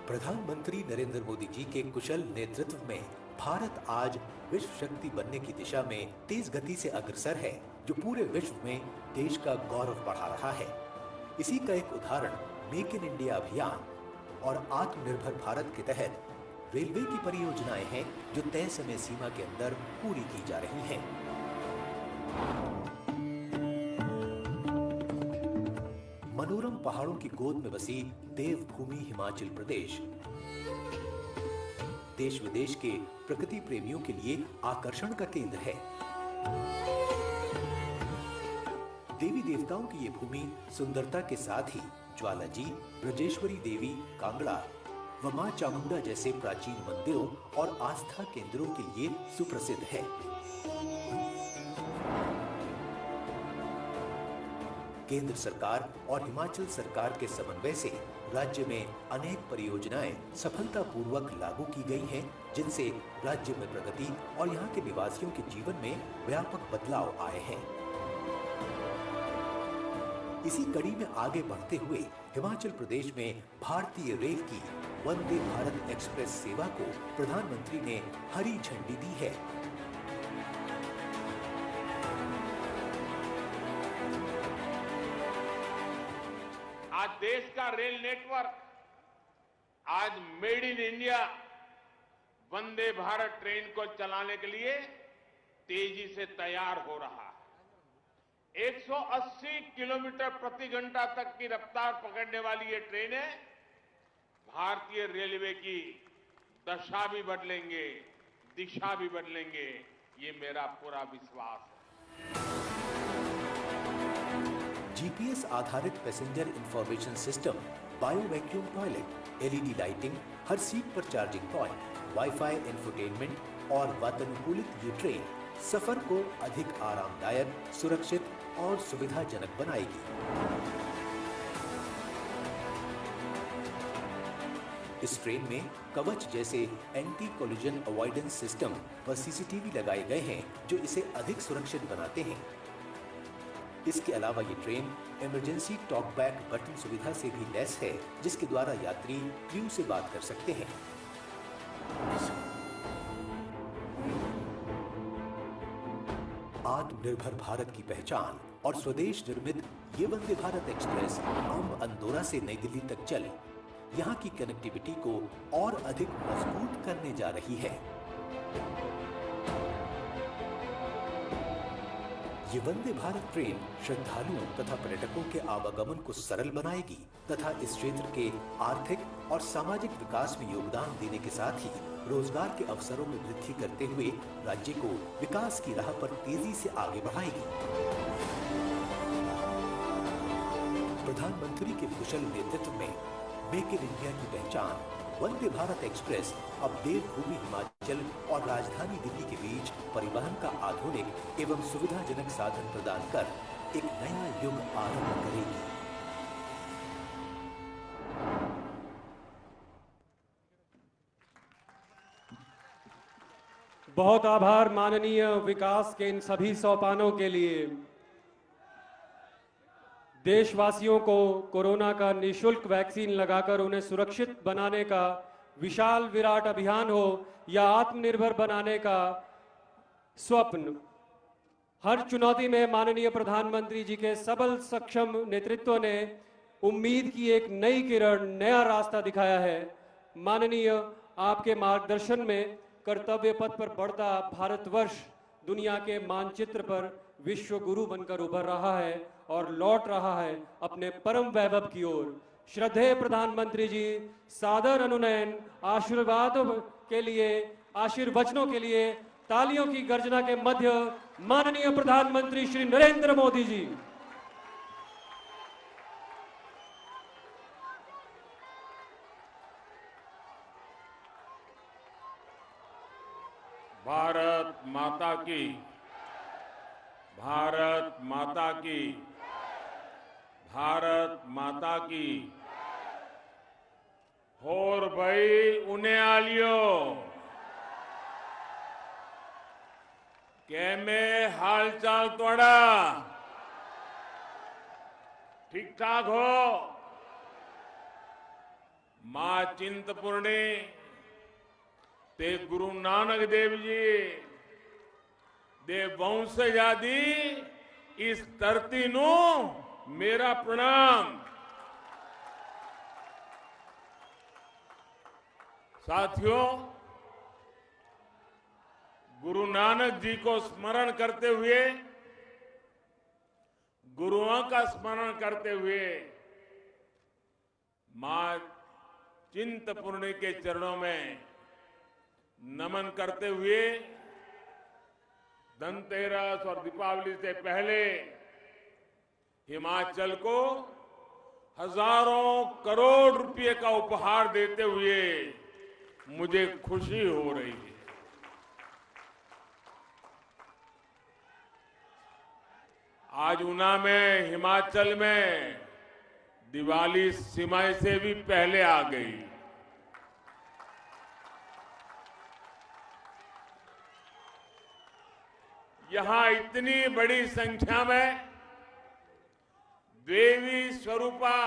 प्रधानमंत्री नरेंद्र मोदी जी के कुशल नेतृत्व में भारत आज विश्व शक्ति बनने की दिशा में तेज गति से अग्रसर है, जो पूरे विश्व में देश का गौरव बढ़ा रहा है। इसी का एक उदाहरण मेक इन इंडिया अभियान और आत्मनिर्भर भारत के तहत रेलवे की परियोजनाएं हैं, जो तय समय सीमा के अंदर पूरी की जा रही हैं। मनोरम पहाड़ों की गोद में बसी देवभूमि हिमाचल प्रदेश देश विदेश के प्रकृति प्रेमियों के लिए आकर्षण का केंद्र है। देवी देवताओं की ये भूमि सुंदरता के साथ ही ज्वालाजी, ब्रजेश्वरी देवी, कांगड़ा व मां चामुंडा जैसे प्राचीन मंदिरों और आस्था केंद्रों के लिए सुप्रसिद्ध है। केंद्र सरकार और हिमाचल सरकार के समन्वय से राज्य में अनेक परियोजनाएं सफलतापूर्वक लागू की गई हैं, जिनसे राज्य में प्रगति और यहाँ के निवासियों के जीवन में व्यापक बदलाव आए हैं। इसी कड़ी में आगे बढ़ते हुए हिमाचल प्रदेश में भारतीय रेल की वंदे भारत एक्सप्रेस सेवा को प्रधानमंत्री ने हरी झंडी दी है। आज देश का रेल नेटवर्क आज made in India Vande Bharat train को चलाने के लिए तेजी से तैयार हो रहा है। 180 किलोमीटर प्रति घंटा तक की रफ्तार पकड़ने वाली ये ट्रेनें भारतीय रेलवे की दशा भी बदलेंगे, दिशा भी बदलेंगे, ये मेरा पूरा विश्वास है। जीपीएस आधारित passenger information system, bio vacuum toilet, LED lighting, हर सीट पर चार्जिंग पॉइंट, वाईफाई इंफोटेनमेंट और वातानुकूलित ये ट्रेन सफर को अधिक आरामदायक, सुरक्षित और सुविधाजनक बनाएगी। इस ट्रेन में कवच जैसे एंटी कोलिजन अवॉइडेंस सिस्टम व सीसीटीवी लगाए गए हैं जो इसे अधिक सुरक्षित बनाते हैं। इसके अलावा ये train emergency talk back button सुविधा से भी लैस है, जिसके द्वारा यात्री क्रू से बात कर सकते हैं। आत्मनिर्भर भारत की पहचान और स्वदेश निर्मित ये वंदे भारत एक्सप्रेस अब अंदौरा से नई दिल्ली तक चल यहाँ की कनेक्टिविटी को और अधिक मजबूत करने जा रही है। ये वंदे भारत ट्रेन श्रद्धालुओं तथा पर्यटकों के आवागमन को सरल बनाएगी तथा इस क्षेत्र के आर्थिक और सामाजिक विकास में योगदान देने के साथ ही रोजगार के अवसरों में वृद्धि करते हुए राज्य को विकास की राह पर तेजी से आगे बढ़ाएगी। प्रधानमंत्री के कुशल नेतृत्व में मेक इन इंडिया की पहचान वंदे भारत एक्सप्रेस अब देवभूमि हिमाचल और राजधानी दिल्ली के बीच परिवहन का आधुनिक एवं सुविधाजनक साधन प्रदान कर एक नया युग आरंभ करेगी। बहुत आभार माननीय विकास के इन सभी सोपानों के लिए। देशवासियों को कोरोना का निःशुल्क वैक्सीन लगाकर उन्हें सुरक्षित बनाने का विशाल विराट अभियान हो या आत्मनिर्भर बनाने का स्वप्न, हर चुनौती में माननीय प्रधानमंत्री जी के सबल सक्षम नेतृत्व ने उम्मीद की एक नई किरण, नया रास्ता दिखाया है। माननीय आपके मार्गदर्शन में कर्तव्य पथ पर बढ़ता भारतवर्ष दुनिया के मानचित्र पर विश्व गुरु बनकर उभर रहा है और लौट रहा है अपने परम वैभव की ओर। श्रद्धेय प्रधानमंत्री जी, सादर अनुनयन, आशीर्वादों के लिए, आशीर्वचनों के लिए तालियों की गर्जना के मध्य माननीय प्रधानमंत्री श्री नरेंद्र मोदी जी। भारत माता की, भारत माता की, भारत माता की। होर भाई उन्हें आलियो कैमे हाल चाल तोड़ा ठीक ठाक हो। मां चिंतपूर्णी ते गुरु नानक देव जी दे वंशजादी इस धरती नू मेरा प्रणाम। साथियों, गुरु नानक जी को स्मरण करते हुए, गुरुओं का स्मरण करते हुए, मां चिंतपूर्णी के चरणों में नमन करते हुए धनतेरस और दीपावली से पहले हिमाचल को हजारों करोड़ रुपए का उपहार देते हुए मुझे खुशी हो रही है। आज ऊना में, हिमाचल में दिवाली सीमाएं से भी पहले आ गई। यहां इतनी बड़ी संख्या में देवी स्वरूपा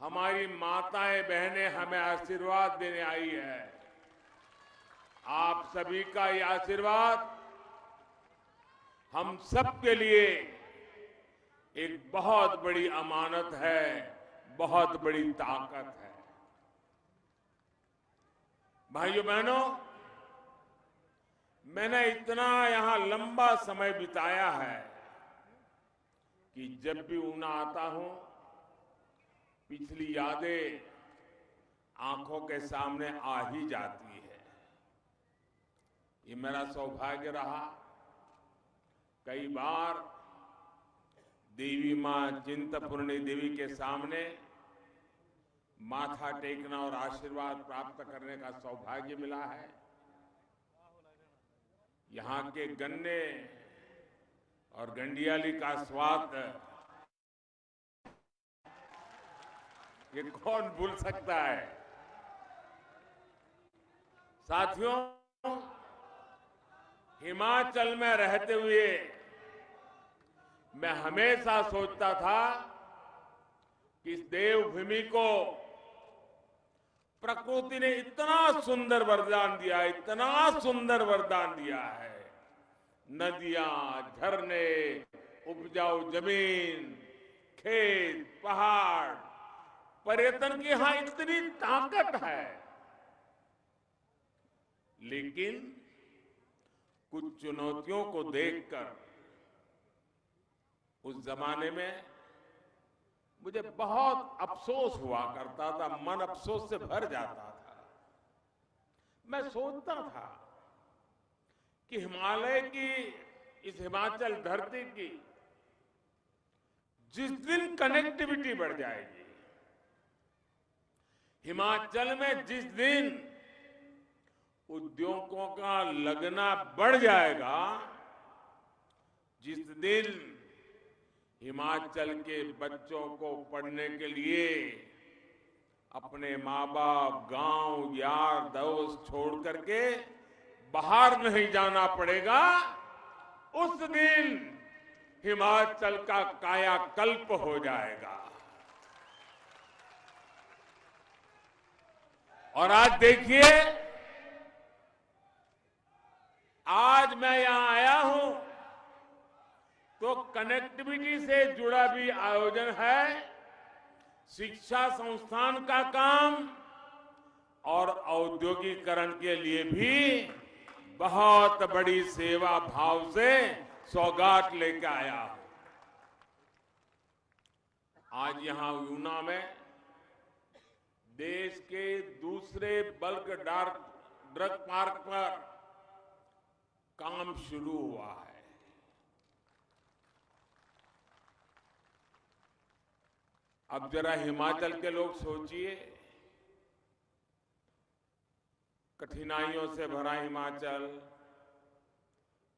हमारी माताएं बहनें हमें आशीर्वाद देने आई है। आप सभी का ये आशीर्वाद हम सब के लिए एक बहुत बड़ी अमानत है, बहुत बड़ी ताकत है। भाइयों बहनों, मैंने इतना यहां लंबा समय बिताया है कि जब भी ऊना आता हूं, पिछली यादें आंखों के सामने आ ही जाती है। ये मेरा सौभाग्य रहा। कई बार देवी मां चिंतपूर्णी देवी के सामने माथा टेकना और आशीर्वाद प्राप्त करने का सौभाग्य मिला है। यहाँ के गन्ने और गंडियाली का स्वाद ये कौन भूल सकता है। साथियों, हिमाचल में रहते हुए मैं हमेशा सोचता था कि इस देवभूमि को प्रकृति ने इतना सुंदर वरदान दिया, इतना सुंदर वरदान दिया है। नदियां, झरने, उपजाऊ जमीन, खेत, पहाड़, पर्यटन की यहां इतनी ताकत है। लेकिन कुछ चुनौतियों को देखकर उस जमाने में मुझे बहुत अफसोस हुआ करता था, मन अफसोस से भर जाता था। मैं सोचता था कि हिमालय की, इस हिमाचल धरती की जिस दिन कनेक्टिविटी बढ़ जाएगी, हिमाचल में जिस दिन उद्योगों का लगना बढ़ जाएगा, जिस दिन हिमाचल के बच्चों को पढ़ने के लिए अपने माँ बाप, गांव, यार दोस्त छोड़ करके बाहर नहीं जाना पड़ेगा, उस दिन हिमाचल का कायाकल्प हो जाएगा। और आज देखिए, आज मैं यहां आया हूं तो कनेक्टिविटी से जुड़ा भी आयोजन है, शिक्षा संस्थान का काम और औद्योगिकरण के लिए भी बहुत बड़ी सेवा भाव से सौगात लेकर आया हूं। आज यहां ऊना में देश के दूसरे बल्क ड्रग पार्क पर काम शुरू हुआ है। अब जरा हिमाचल के लोग सोचिए, कठिनाइयों से भरा हिमाचल,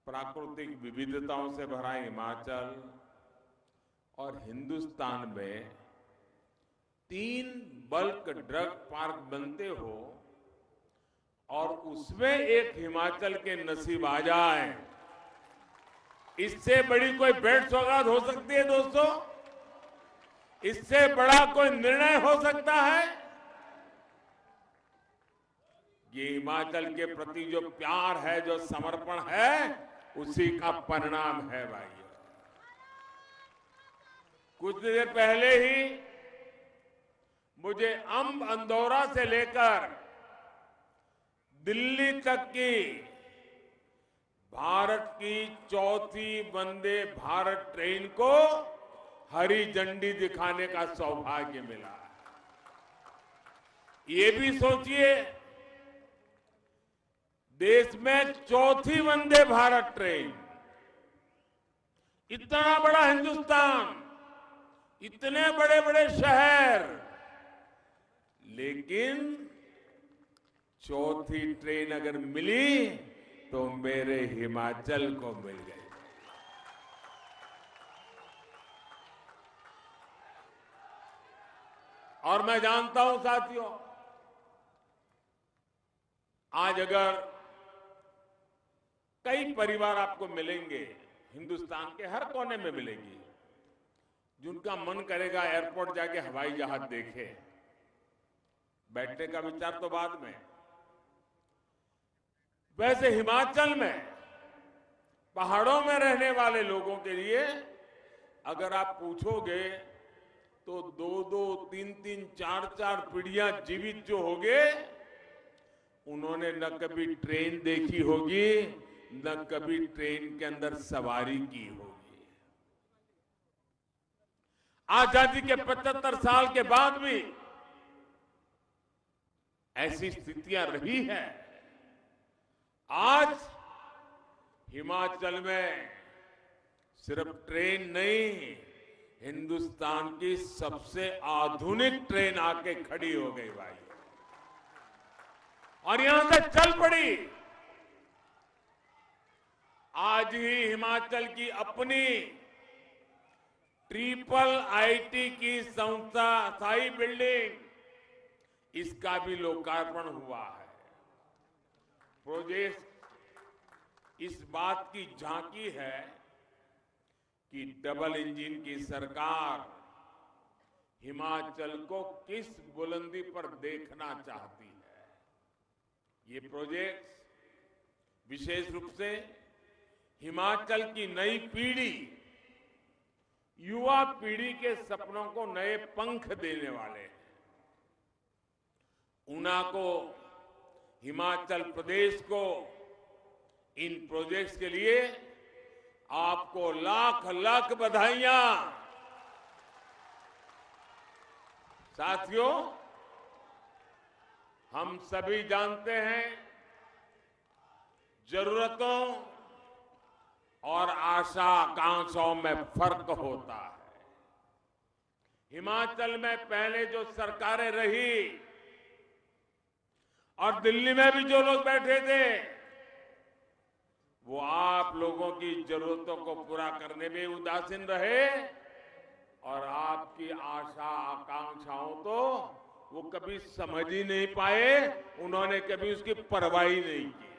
प्राकृतिक विविधताओं से भरा हिमाचल, और हिंदुस्तान में 3 बल्क ड्रग पार्क बनते हो और उसमें एक हिमाचल के नसीब आ जाए, इससे बड़ी कोई भेंट सौगात हो सकती है दोस्तों? इससे बड़ा कोई निर्णय हो सकता है? ये हिमाचल के प्रति जो प्यार है, जो समर्पण है, उसी का परिणाम है भाइयों। कुछ देर पहले ही मुझे अंब अंदौरा से लेकर दिल्ली तक की भारत की 4थी वंदे भारत ट्रेन को हरी झंडी दिखाने का सौभाग्य मिला। ये भी सोचिए, देश में 4थी वंदे भारत ट्रेन, इतना बड़ा हिंदुस्तान, इतने बड़े बड़े शहर, लेकिन 4थी ट्रेन अगर मिली तो मेरे हिमाचल को मिल गई। और मैं जानता हूं साथियों, आज अगर कई परिवार आपको मिलेंगे, हिंदुस्तान के हर कोने में मिलेंगे, जिनका मन करेगा एयरपोर्ट जाके हवाई जहाज देखे। बैठने का विचार तो बाद में। वैसे हिमाचल में पहाड़ों में रहने वाले लोगों के लिए अगर आप पूछोगे तो 2-2, 3-3, 4-4 पीढ़ियां जीवित जो होंगे, उन्होंने न कभी ट्रेन देखी होगी, न कभी ट्रेन के अंदर सवारी की होगी। आजादी के 75 साल के बाद भी ऐसी स्थितियां रही हैं। आज हिमाचल में सिर्फ ट्रेन नहीं, हिंदुस्तान की सबसे आधुनिक ट्रेन आके खड़ी हो गई भाई, और यहां से चल पड़ी। आज ही हिमाचल की अपनी ट्रिपल आईटी की संस्था स्थायी बिल्डिंग, इसका भी लोकार्पण हुआ है। प्रोजेक्ट इस बात की झांकी है कि डबल इंजन की सरकार हिमाचल को किस बुलंदी पर देखना चाहती है। ये प्रोजेक्ट विशेष रूप से हिमाचल की नई पीढ़ी, युवा पीढ़ी के सपनों को नए पंख देने वाले हैं। ऊना को, हिमाचल प्रदेश को इन प्रोजेक्ट्स के लिए आपको लाख लाख बधाइयां। साथियों, हम सभी जानते हैं जरूरतों और आशा आकांक्षाओं में फर्क होता है। हिमाचल में पहले जो सरकारें रही और दिल्ली में भी जो लोग बैठे थे, वो आप लोगों की जरूरतों को पूरा करने में उदासीन रहे, और आपकी आशा आकांक्षाओं तो वो कभी समझ ही नहीं पाए, उन्होंने कभी उसकी परवाह ही नहीं की।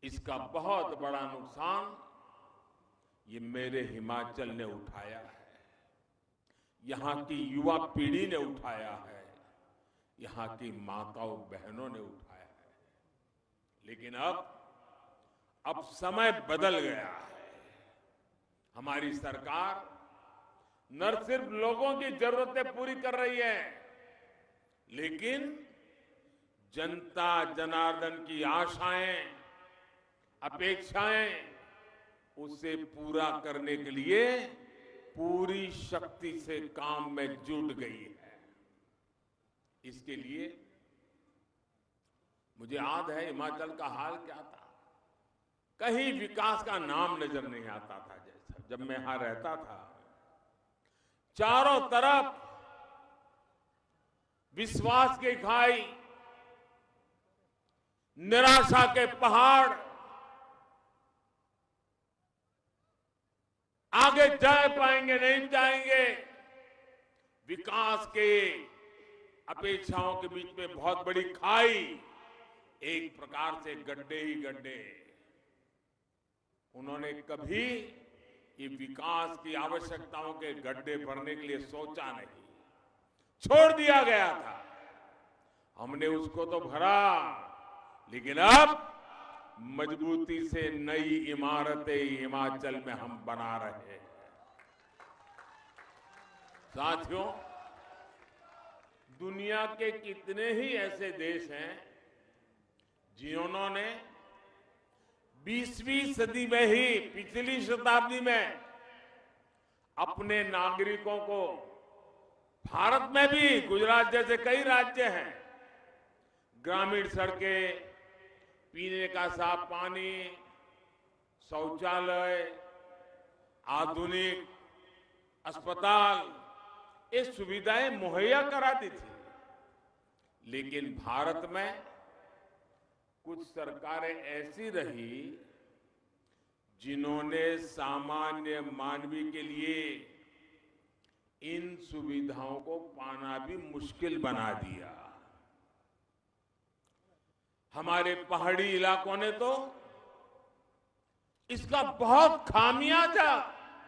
इसका बहुत बड़ा नुकसान ये मेरे हिमाचल ने उठाया है, यहां की युवा पीढ़ी ने उठाया है, यहां की माताओं बहनों ने उठाया है। लेकिन अब समय बदल गया है। हमारी सरकार न सिर्फ लोगों की जरूरतें पूरी कर रही है, लेकिन जनता जनार्दन की आशाएं, अपेक्षाएं, उसे पूरा करने के लिए पूरी शक्ति से काम में जुट गई है। इसके लिए मुझे याद है हिमाचल का हाल क्या था। कहीं विकास का नाम नजर नहीं आता था। जैसा जब मैं यहां रहता था, चारों तरफ विश्वास की खाई, निराशा के पहाड़, आगे जा पाएंगे नहीं जाएंगे, विकास के अपेक्षाओं के बीच में बहुत बड़ी खाई, एक प्रकार से गड्ढे ही गड्ढे। उन्होंने कभी ये विकास की आवश्यकताओं के गड्ढे भरने के लिए सोचा नहीं, छोड़ दिया गया था। हमने उसको तो भरा, लेकिन अब मजबूती से नई इमारतें हिमाचल में हम बना रहे हैं। साथियों, दुनिया के कितने ही ऐसे देश हैं जिन्होंने 20वीं सदी में ही, पिछली शताब्दी में अपने नागरिकों को, भारत में भी गुजरात जैसे कई राज्य हैं, ग्रामीण सड़कें, पीने का साफ पानी, शौचालय, आधुनिक अस्पताल, ये सुविधाएं मुहैया कराती थी। लेकिन भारत में कुछ सरकारें ऐसी रही जिन्होंने सामान्य मानवी के लिए इन सुविधाओं को पाना भी मुश्किल बना दिया। हमारे पहाड़ी इलाकों ने तो इसका बहुत खामियाजा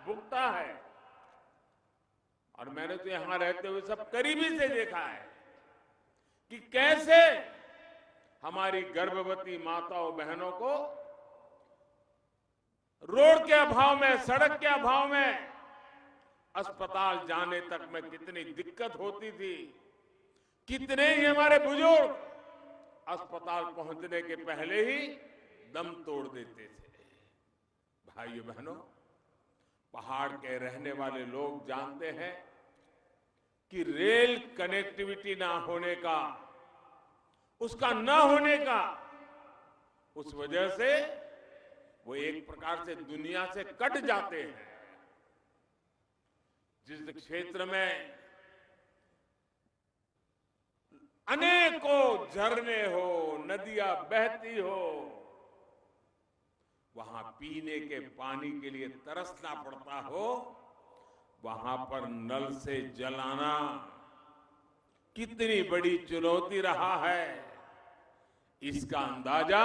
भुगता है, और मैंने तो यहां रहते हुए सब करीबी से देखा है कि कैसे हमारी गर्भवती माताओं बहनों को रोड के अभाव में, सड़क के अभाव में अस्पताल जाने तक में कितनी दिक्कत होती थी। कितने ही हमारे बुजुर्ग अस्पताल पहुंचने के पहले ही दम तोड़ देते थे। भाइयों बहनों, पहाड़ के रहने वाले लोग जानते हैं कि रेल कनेक्टिविटी ना होने का, उसका ना होने का, उस वजह से वो एक प्रकार से दुनिया से कट जाते हैं। जिस क्षेत्र में अनेकों झरने हो, नदियां बहती हो, वहां पीने के पानी के लिए तरसना पड़ता हो, वहां पर नल से जल आना कितनी बड़ी चुनौती रहा है, इसका अंदाजा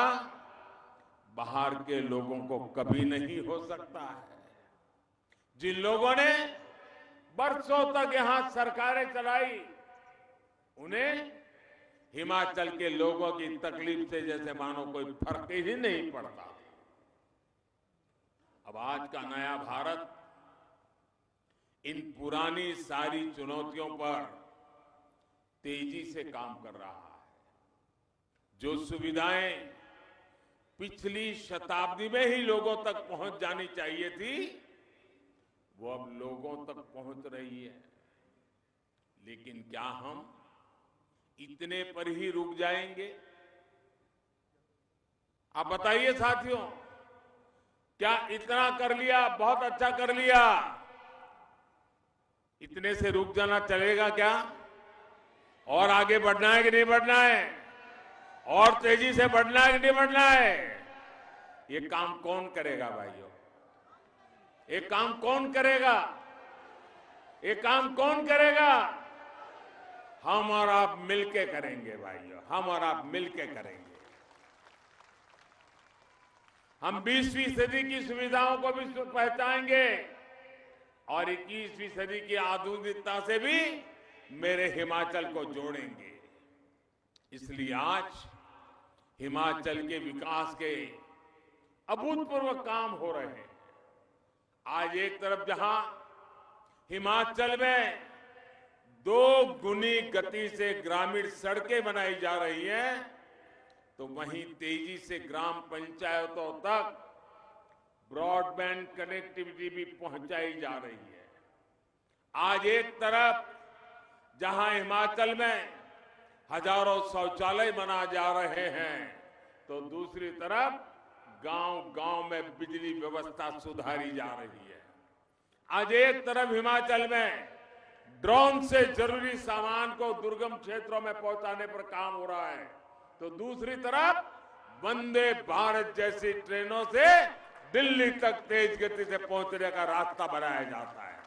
बाहर के लोगों को कभी नहीं हो सकता है। जिन लोगों ने बरसों तक यहां सरकारें चलाई, उन्हें हिमाचल के लोगों की तकलीफ से जैसे मानो कोई फर्क ही नहीं पड़ता। अब आज का नया भारत इन पुरानी सारी चुनौतियों पर तेजी से काम कर रहा है। जो सुविधाएं पिछली शताब्दी में ही लोगों तक पहुंच जानी चाहिए थी, वो अब लोगों तक पहुंच रही है। लेकिन क्या हम इतने पर ही रुक जाएंगे? आप बताइए साथियों, क्या इतना कर लिया, बहुत अच्छा कर लिया, इतने से रुक जाना चलेगा क्या? और आगे बढ़ना है कि नहीं बढ़ना है? और तेजी से बढ़ना है कि नहीं बढ़ना है? ये काम कौन करेगा भाइयों? ये काम कौन करेगा? ये काम कौन करेगा? हम और आप मिलके करेंगे भाइयों, हम और आप मिलके करेंगे। हम 20वीं सदी की सुविधाओं को भी पहचानेंगे और 21वीं सदी की आधुनिकता से भी मेरे हिमाचल को जोड़ेंगे। इसलिए आज हिमाचल के विकास के अभूतपूर्व काम हो रहे हैं। आज एक तरफ जहां हिमाचल में 2 गुनी गति से ग्रामीण सड़कें बनाई जा रही हैं, तो वहीं तेजी से ग्राम पंचायतों तक ब्रॉडबैंड कनेक्टिविटी भी पहुंचाई जा रही है। आज एक तरफ जहां हिमाचल में हजारों शौचालय बना जा रहे हैं, तो दूसरी तरफ गांव-गांव में बिजली व्यवस्था सुधारी जा रही है। आज एक तरफ हिमाचल में ड्रोन से जरूरी सामान को दुर्गम क्षेत्रों में पहुंचाने पर काम हो रहा है, तो दूसरी तरफ वंदे भारत जैसी ट्रेनों से दिल्ली तक तेज गति से पहुंचने का रास्ता बनाया जाता है।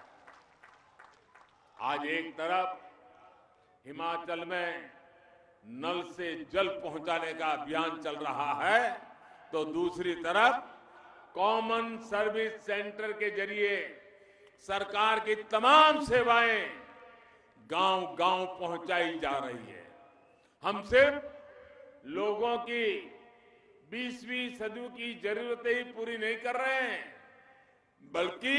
आज एक तरफ हिमाचल में नल से जल पहुंचाने का अभियान चल रहा है, तो दूसरी तरफ कॉमन सर्विस सेंटर के जरिए सरकार की तमाम सेवाएं गांव-गांव पहुंचाई जा रही है। हम सिर्फ लोगों की 20वीं सदी की जरूरतें ही पूरी नहीं कर रहे हैं, बल्कि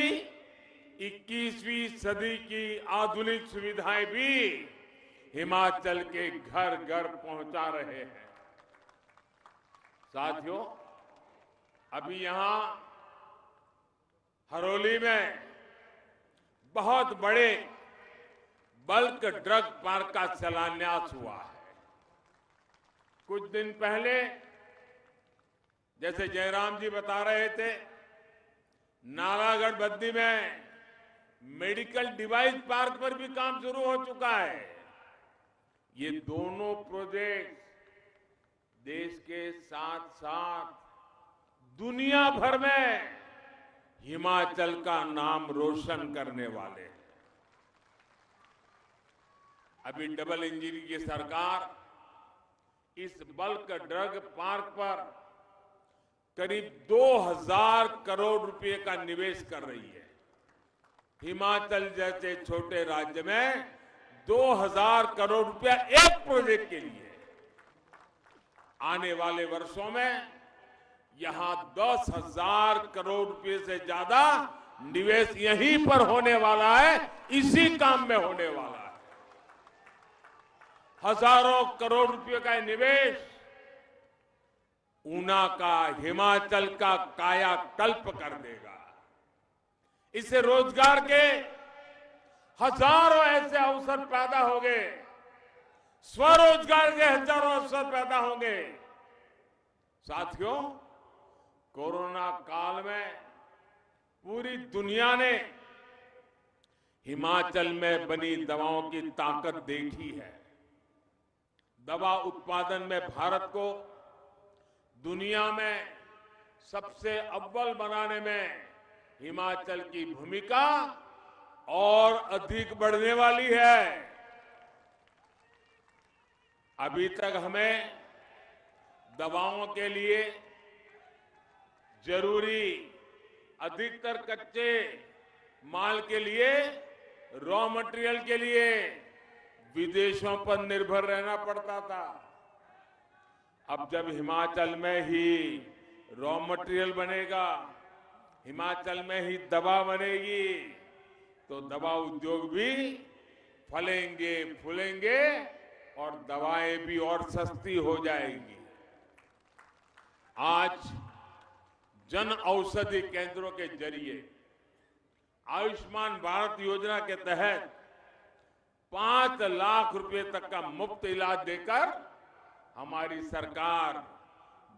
21वीं सदी की आधुनिक सुविधाएं भी हिमाचल के घर घर पहुंचा रहे हैं। साथियों, अभी यहां हरोली में बहुत बड़े बल्क ड्रग पार्क का शिलान्यास हुआ है। कुछ दिन पहले जैसे जयराम जी बता रहे थे, नालागढ़ बद्दी में मेडिकल डिवाइस पार्क पर भी काम शुरू हो चुका है। ये दोनों प्रोजेक्ट देश के साथ साथ दुनिया भर में हिमाचल का नाम रोशन करने वाले हैं। अभी डबल इंजन की सरकार इस बल्क ड्रग पार्क पर करीब 2000 करोड़ रुपए का निवेश कर रही है। हिमाचल जैसे छोटे राज्य में 2000 करोड़ रुपया एक प्रोजेक्ट के लिए। आने वाले वर्षों में यहां 10,000 करोड़ रुपए से ज्यादा निवेश यहीं पर होने वाला है, इसी काम में होने वाला है। हजारों करोड़ रुपए का निवेश ऊना का, हिमाचल का कायाकल्प कर देगा। इससे रोजगार के हजारों ऐसे अवसर पैदा होंगे, स्वरोजगार के हजारों अवसर पैदा होंगे। साथियों, कोरोना काल में पूरी दुनिया ने हिमाचल में बनी दवाओं की ताकत देखी है। दवा उत्पादन में भारत को दुनिया में सबसे अव्वल बनाने में हिमाचल की भूमिका और अधिक बढ़ने वाली है। अभी तक हमें दवाओं के लिए जरूरी अधिकतर कच्चे माल के लिए, रॉ मटेरियल के लिए विदेशों पर निर्भर रहना पड़ता था। अब जब हिमाचल में ही रॉ मटेरियल बनेगा, हिमाचल में ही दवा बनेगी, तो दवा उद्योग भी फलेंगे फूलेंगे और दवाएं भी और सस्ती हो जाएंगी। आज जन औषधि केंद्रों के जरिए आयुष्मान भारत योजना के तहत 5 लाख रुपए तक का मुफ्त इलाज देकर हमारी सरकार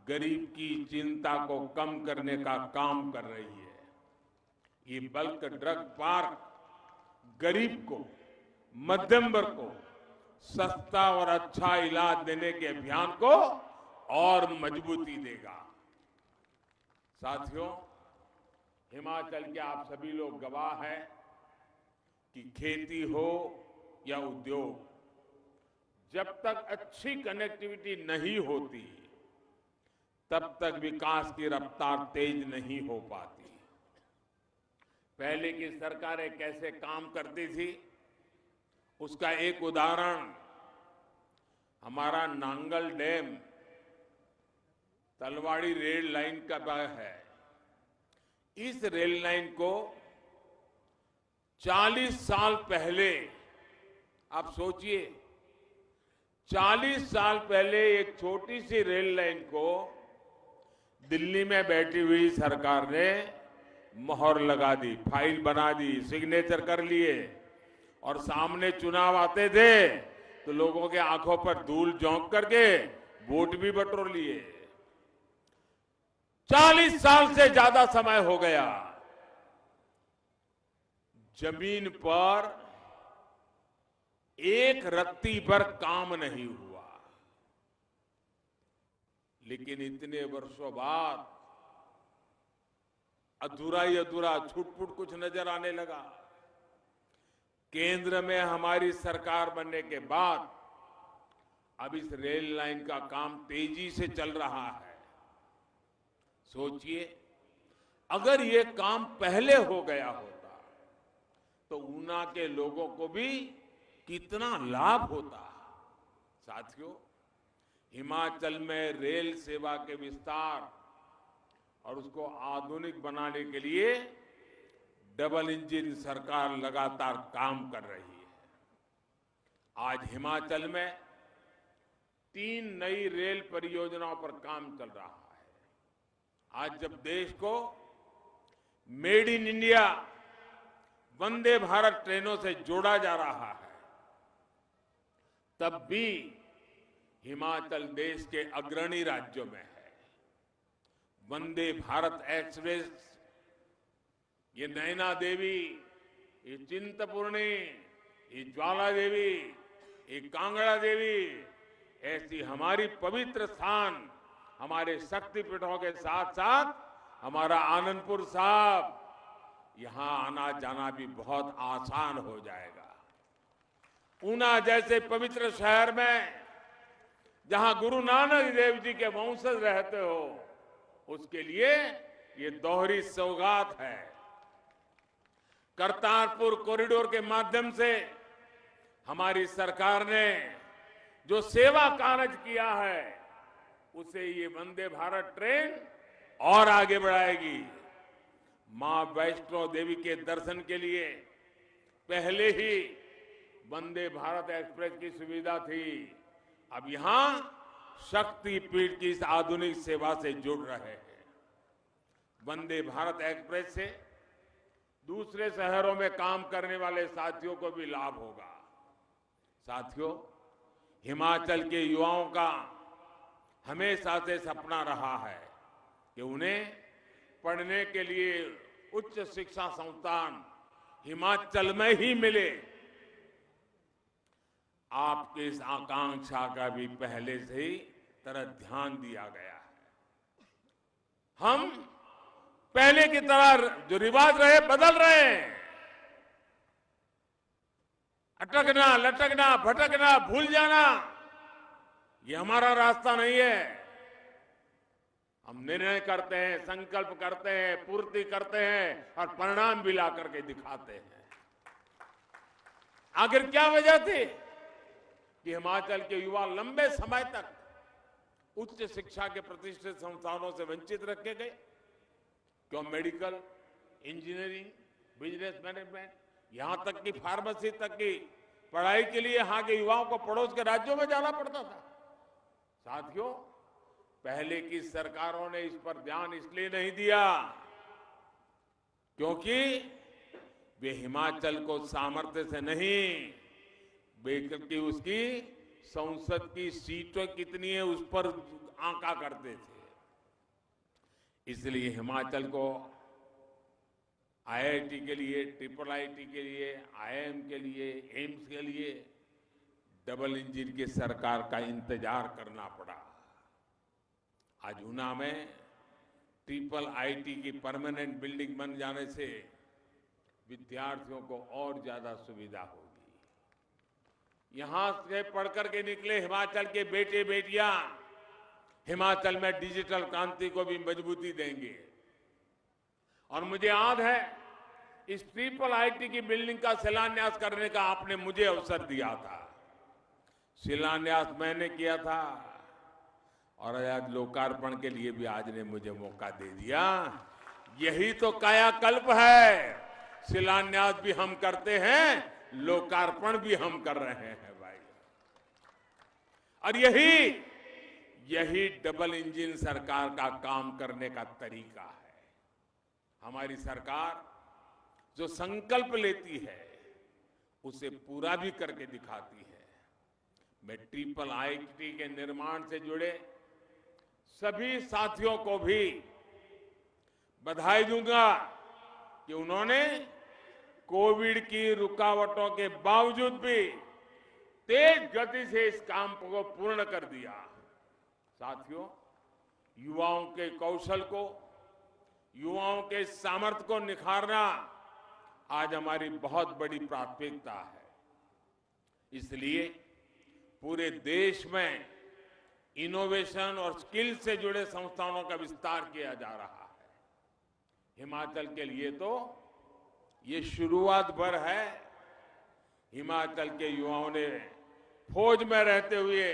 गरीब की चिंता को कम करने का काम कर रही है। ये बल्क ड्रग पार्क गरीब को, मध्यम वर्ग को सस्ता और अच्छा इलाज देने के अभियान को और मजबूती देगा। साथियों, हिमाचल के आप सभी लोग गवाह हैं कि खेती हो या उद्योग, जब तक अच्छी कनेक्टिविटी नहीं होती तब तक विकास की रफ्तार तेज नहीं हो पाती। पहले की सरकारें कैसे काम करती थी, उसका एक उदाहरण हमारा Nangal dam Talwari rail line का है। इस रेल लाइन को 40 साल पहले, आप सोचिए, 40 साल पहले एक छोटी सी रेल लाइन को दिल्ली में बैठी हुई सरकार ने मोहर लगा दी, फाइल बना दी, सिग्नेचर कर लिए, और सामने चुनाव आते थे तो लोगों के आंखों पर धूल झोंक करके वोट भी बटोर लिए। 40 साल से ज्यादा समय हो गया, जमीन पर एक रत्ती पर काम नहीं हुआ। लेकिन इतने वर्षों बाद अधूरा ही अधूरा, छूट-फूट कुछ नजर आने लगा। केंद्र में हमारी सरकार बनने के बाद अब इस रेल लाइन का काम तेजी से चल रहा है। सोचिए, अगर ये काम पहले हो गया होता तो ऊना के लोगों को भी कितना लाभ होता। साथियों, हिमाचल में रेल सेवा के विस्तार और उसको आधुनिक बनाने के लिए डबल इंजन सरकार लगातार काम कर रही है। आज हिमाचल में 3 नई रेल परियोजनाओं पर काम चल रहा है। आज जब देश को made in India Vande Bharat ट्रेनों से जोड़ा जा रहा है, तब भी हिमाचल देश के अग्रणी राज्यों में है। वंदे भारत एक्सप्रेस, ये नैना देवी, ये चिंतपूर्णी, ये ज्वाला देवी, ये कांगड़ा देवी, ऐसी हमारी पवित्र स्थान, हमारे शक्तिपीठों के साथ साथ हमारा आनंदपुर साहब, यहां आना जाना भी बहुत आसान हो जाएगा। ऊना जैसे पवित्र शहर में जहां गुरु नानक देव जी के वंशज रहते हो, उसके लिए ये दोहरी सौगात है। करतारपुर कॉरिडोर के माध्यम से हमारी सरकार ने जो सेवा कार्य किया है, उसे ये वंदे भारत ट्रेन और आगे बढ़ाएगी। मां वैष्णो देवी के दर्शन के लिए पहले ही वंदे भारत एक्सप्रेस की सुविधा थी, अब यहां शक्ति पीठ की इस आधुनिक सेवा से जुड़ रहे हैं। वंदे भारत एक्सप्रेस से दूसरे शहरों में काम करने वाले साथियों को भी लाभ होगा। साथियों, हिमाचल के युवाओं का हमेशा से सपना रहा है कि उन्हें पढ़ने के लिए उच्च शिक्षा संस्थान हिमाचल में ही मिले। आपकी इस आकांक्षा का भी पहले से ही तरह ध्यान दिया गया है। हम पहले की तरह जो रिवाज रहे बदल रहे हैं। अटकना, लटकना, भटकना, भूल जाना, ये हमारा रास्ता नहीं है। हम निर्णय करते हैं, संकल्प करते हैं, पूर्ति करते हैं और परिणाम भी ला करके दिखाते हैं। आखिर क्या वजह थी कि हिमाचल के युवा लंबे समय तक उच्च शिक्षा के प्रतिष्ठित संस्थानों से वंचित रखे गए? क्यों मेडिकल, इंजीनियरिंग, बिजनेस मैनेजमेंट, यहां तक कि फार्मेसी तक की पढ़ाई के लिए यहां के युवाओं को पड़ोस के राज्यों में जाना पड़ता था। साथियों, पहले की सरकारों ने इस पर ध्यान इसलिए नहीं दिया क्योंकि वे हिमाचल को सामर्थ्य से नहीं, बल्कि उसकी संसद की सीटें कितनी है उस पर आंका करते थे। इसलिए हिमाचल को आईआईटी के लिए, ट्रिपल आईटी के लिए, आईआईएम के लिए, एम्स के लिए डबल इंजन की सरकार का इंतजार करना पड़ा। आज ऊना में ट्रिपल आईटी की परमानेंट बिल्डिंग बन जाने से विद्यार्थियों को और ज्यादा सुविधा होगी। यहां से पढ़कर के निकले हिमाचल के बेटे बेटियां हिमाचल में डिजिटल क्रांति को भी मजबूती देंगे। और मुझे याद है इस ट्रिपल आईटी की बिल्डिंग का शिलान्यास करने का आपने मुझे अवसर दिया था। शिलान्यास मैंने किया था और आज लोकार्पण के लिए भी आज ने मुझे मौका दे दिया। यही तो कायाकल्प है। शिलान्यास भी हम करते हैं, लोकार्पण भी हम कर रहे हैं भाई। और यही डबल इंजन सरकार का काम करने का तरीका है। हमारी सरकार जो संकल्प लेती है उसे पूरा भी करके दिखाती है। मैं ट्रिपल आईटी के निर्माण से जुड़े सभी साथियों को भी बधाई दूंगा कि उन्होंने कोविड की रुकावटों के बावजूद भी तेज गति से इस काम को पूर्ण कर दिया। साथियों, युवाओं के कौशल को, युवाओं के सामर्थ्य को निखारना आज हमारी बहुत बड़ी प्राथमिकता है। इसलिए पूरे देश में इनोवेशन और स्किल से जुड़े संस्थानों का विस्तार किया जा रहा है। हिमाचल के लिए तो ये शुरुआत भर है। हिमाचल के युवाओं ने फौज में रहते हुए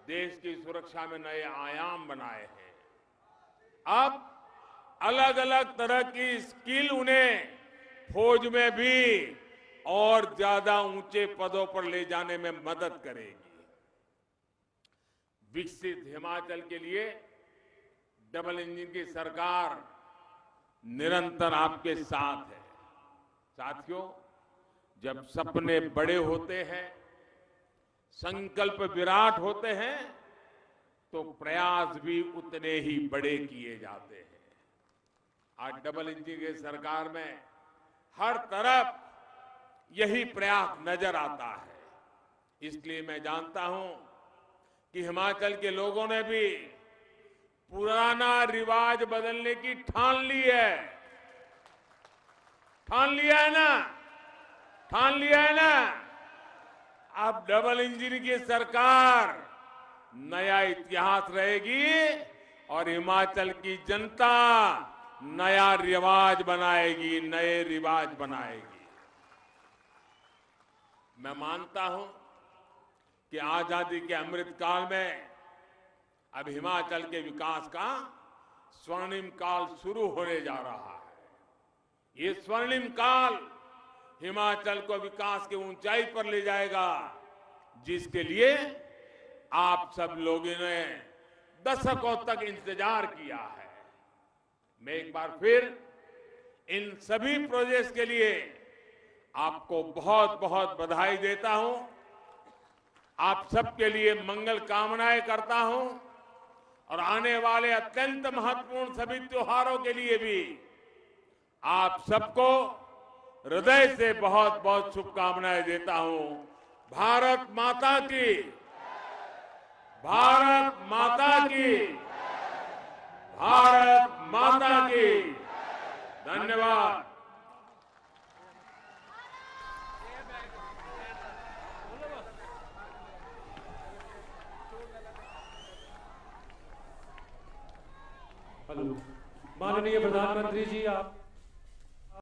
देश की सुरक्षा में नए आयाम बनाए हैं। अब अलग अलग तरह की स्किल उन्हें फौज में भी और ज्यादा ऊंचे पदों पर ले जाने में मदद करेगी। विकसित हिमाचल के लिए डबल इंजन की सरकार निरंतर आपके साथ है। साथियों, जब सपने बड़े होते हैं, संकल्प विराट होते हैं, तो प्रयास भी उतने ही बड़े किए जाते हैं। आज डबल इंजन की सरकार में हर तरफ यही प्रयास नजर आता है। इसलिए मैं जानता हूं कि हिमाचल के लोगों ने भी पुराना रिवाज बदलने की ठान ली है। ठान लिया है ना? ठान लिया है ना? अब डबल इंजन की सरकार नया इतिहास रहेगी और हिमाचल की जनता नया रिवाज बनाएगी, नए रिवाज बनाएगी। मैं मानता हूं कि आजादी के अमृत काल में अब हिमाचल के विकास का स्वर्णिम काल शुरू होने जा रहा है। ये स्वर्णिम काल हिमाचल को विकास की ऊंचाई पर ले जाएगा, जिसके लिए आप सब लोगों ने दशकों तक इंतजार किया है। मैं एक बार फिर इन सभी प्रोजेक्ट्स के लिए आपको बहुत बहुत बधाई देता हूं। आप सबके लिए मंगल कामनाएं करता हूं और आने वाले अत्यंत महत्वपूर्ण सभी त्योहारों के लिए भी आप सबको हृदय से बहुत बहुत शुभकामनाएं देता हूं। भारत माता की, भारत माता की, भारत माता की। धन्यवाद। हेलो, माननीय प्रधानमंत्री जी, आप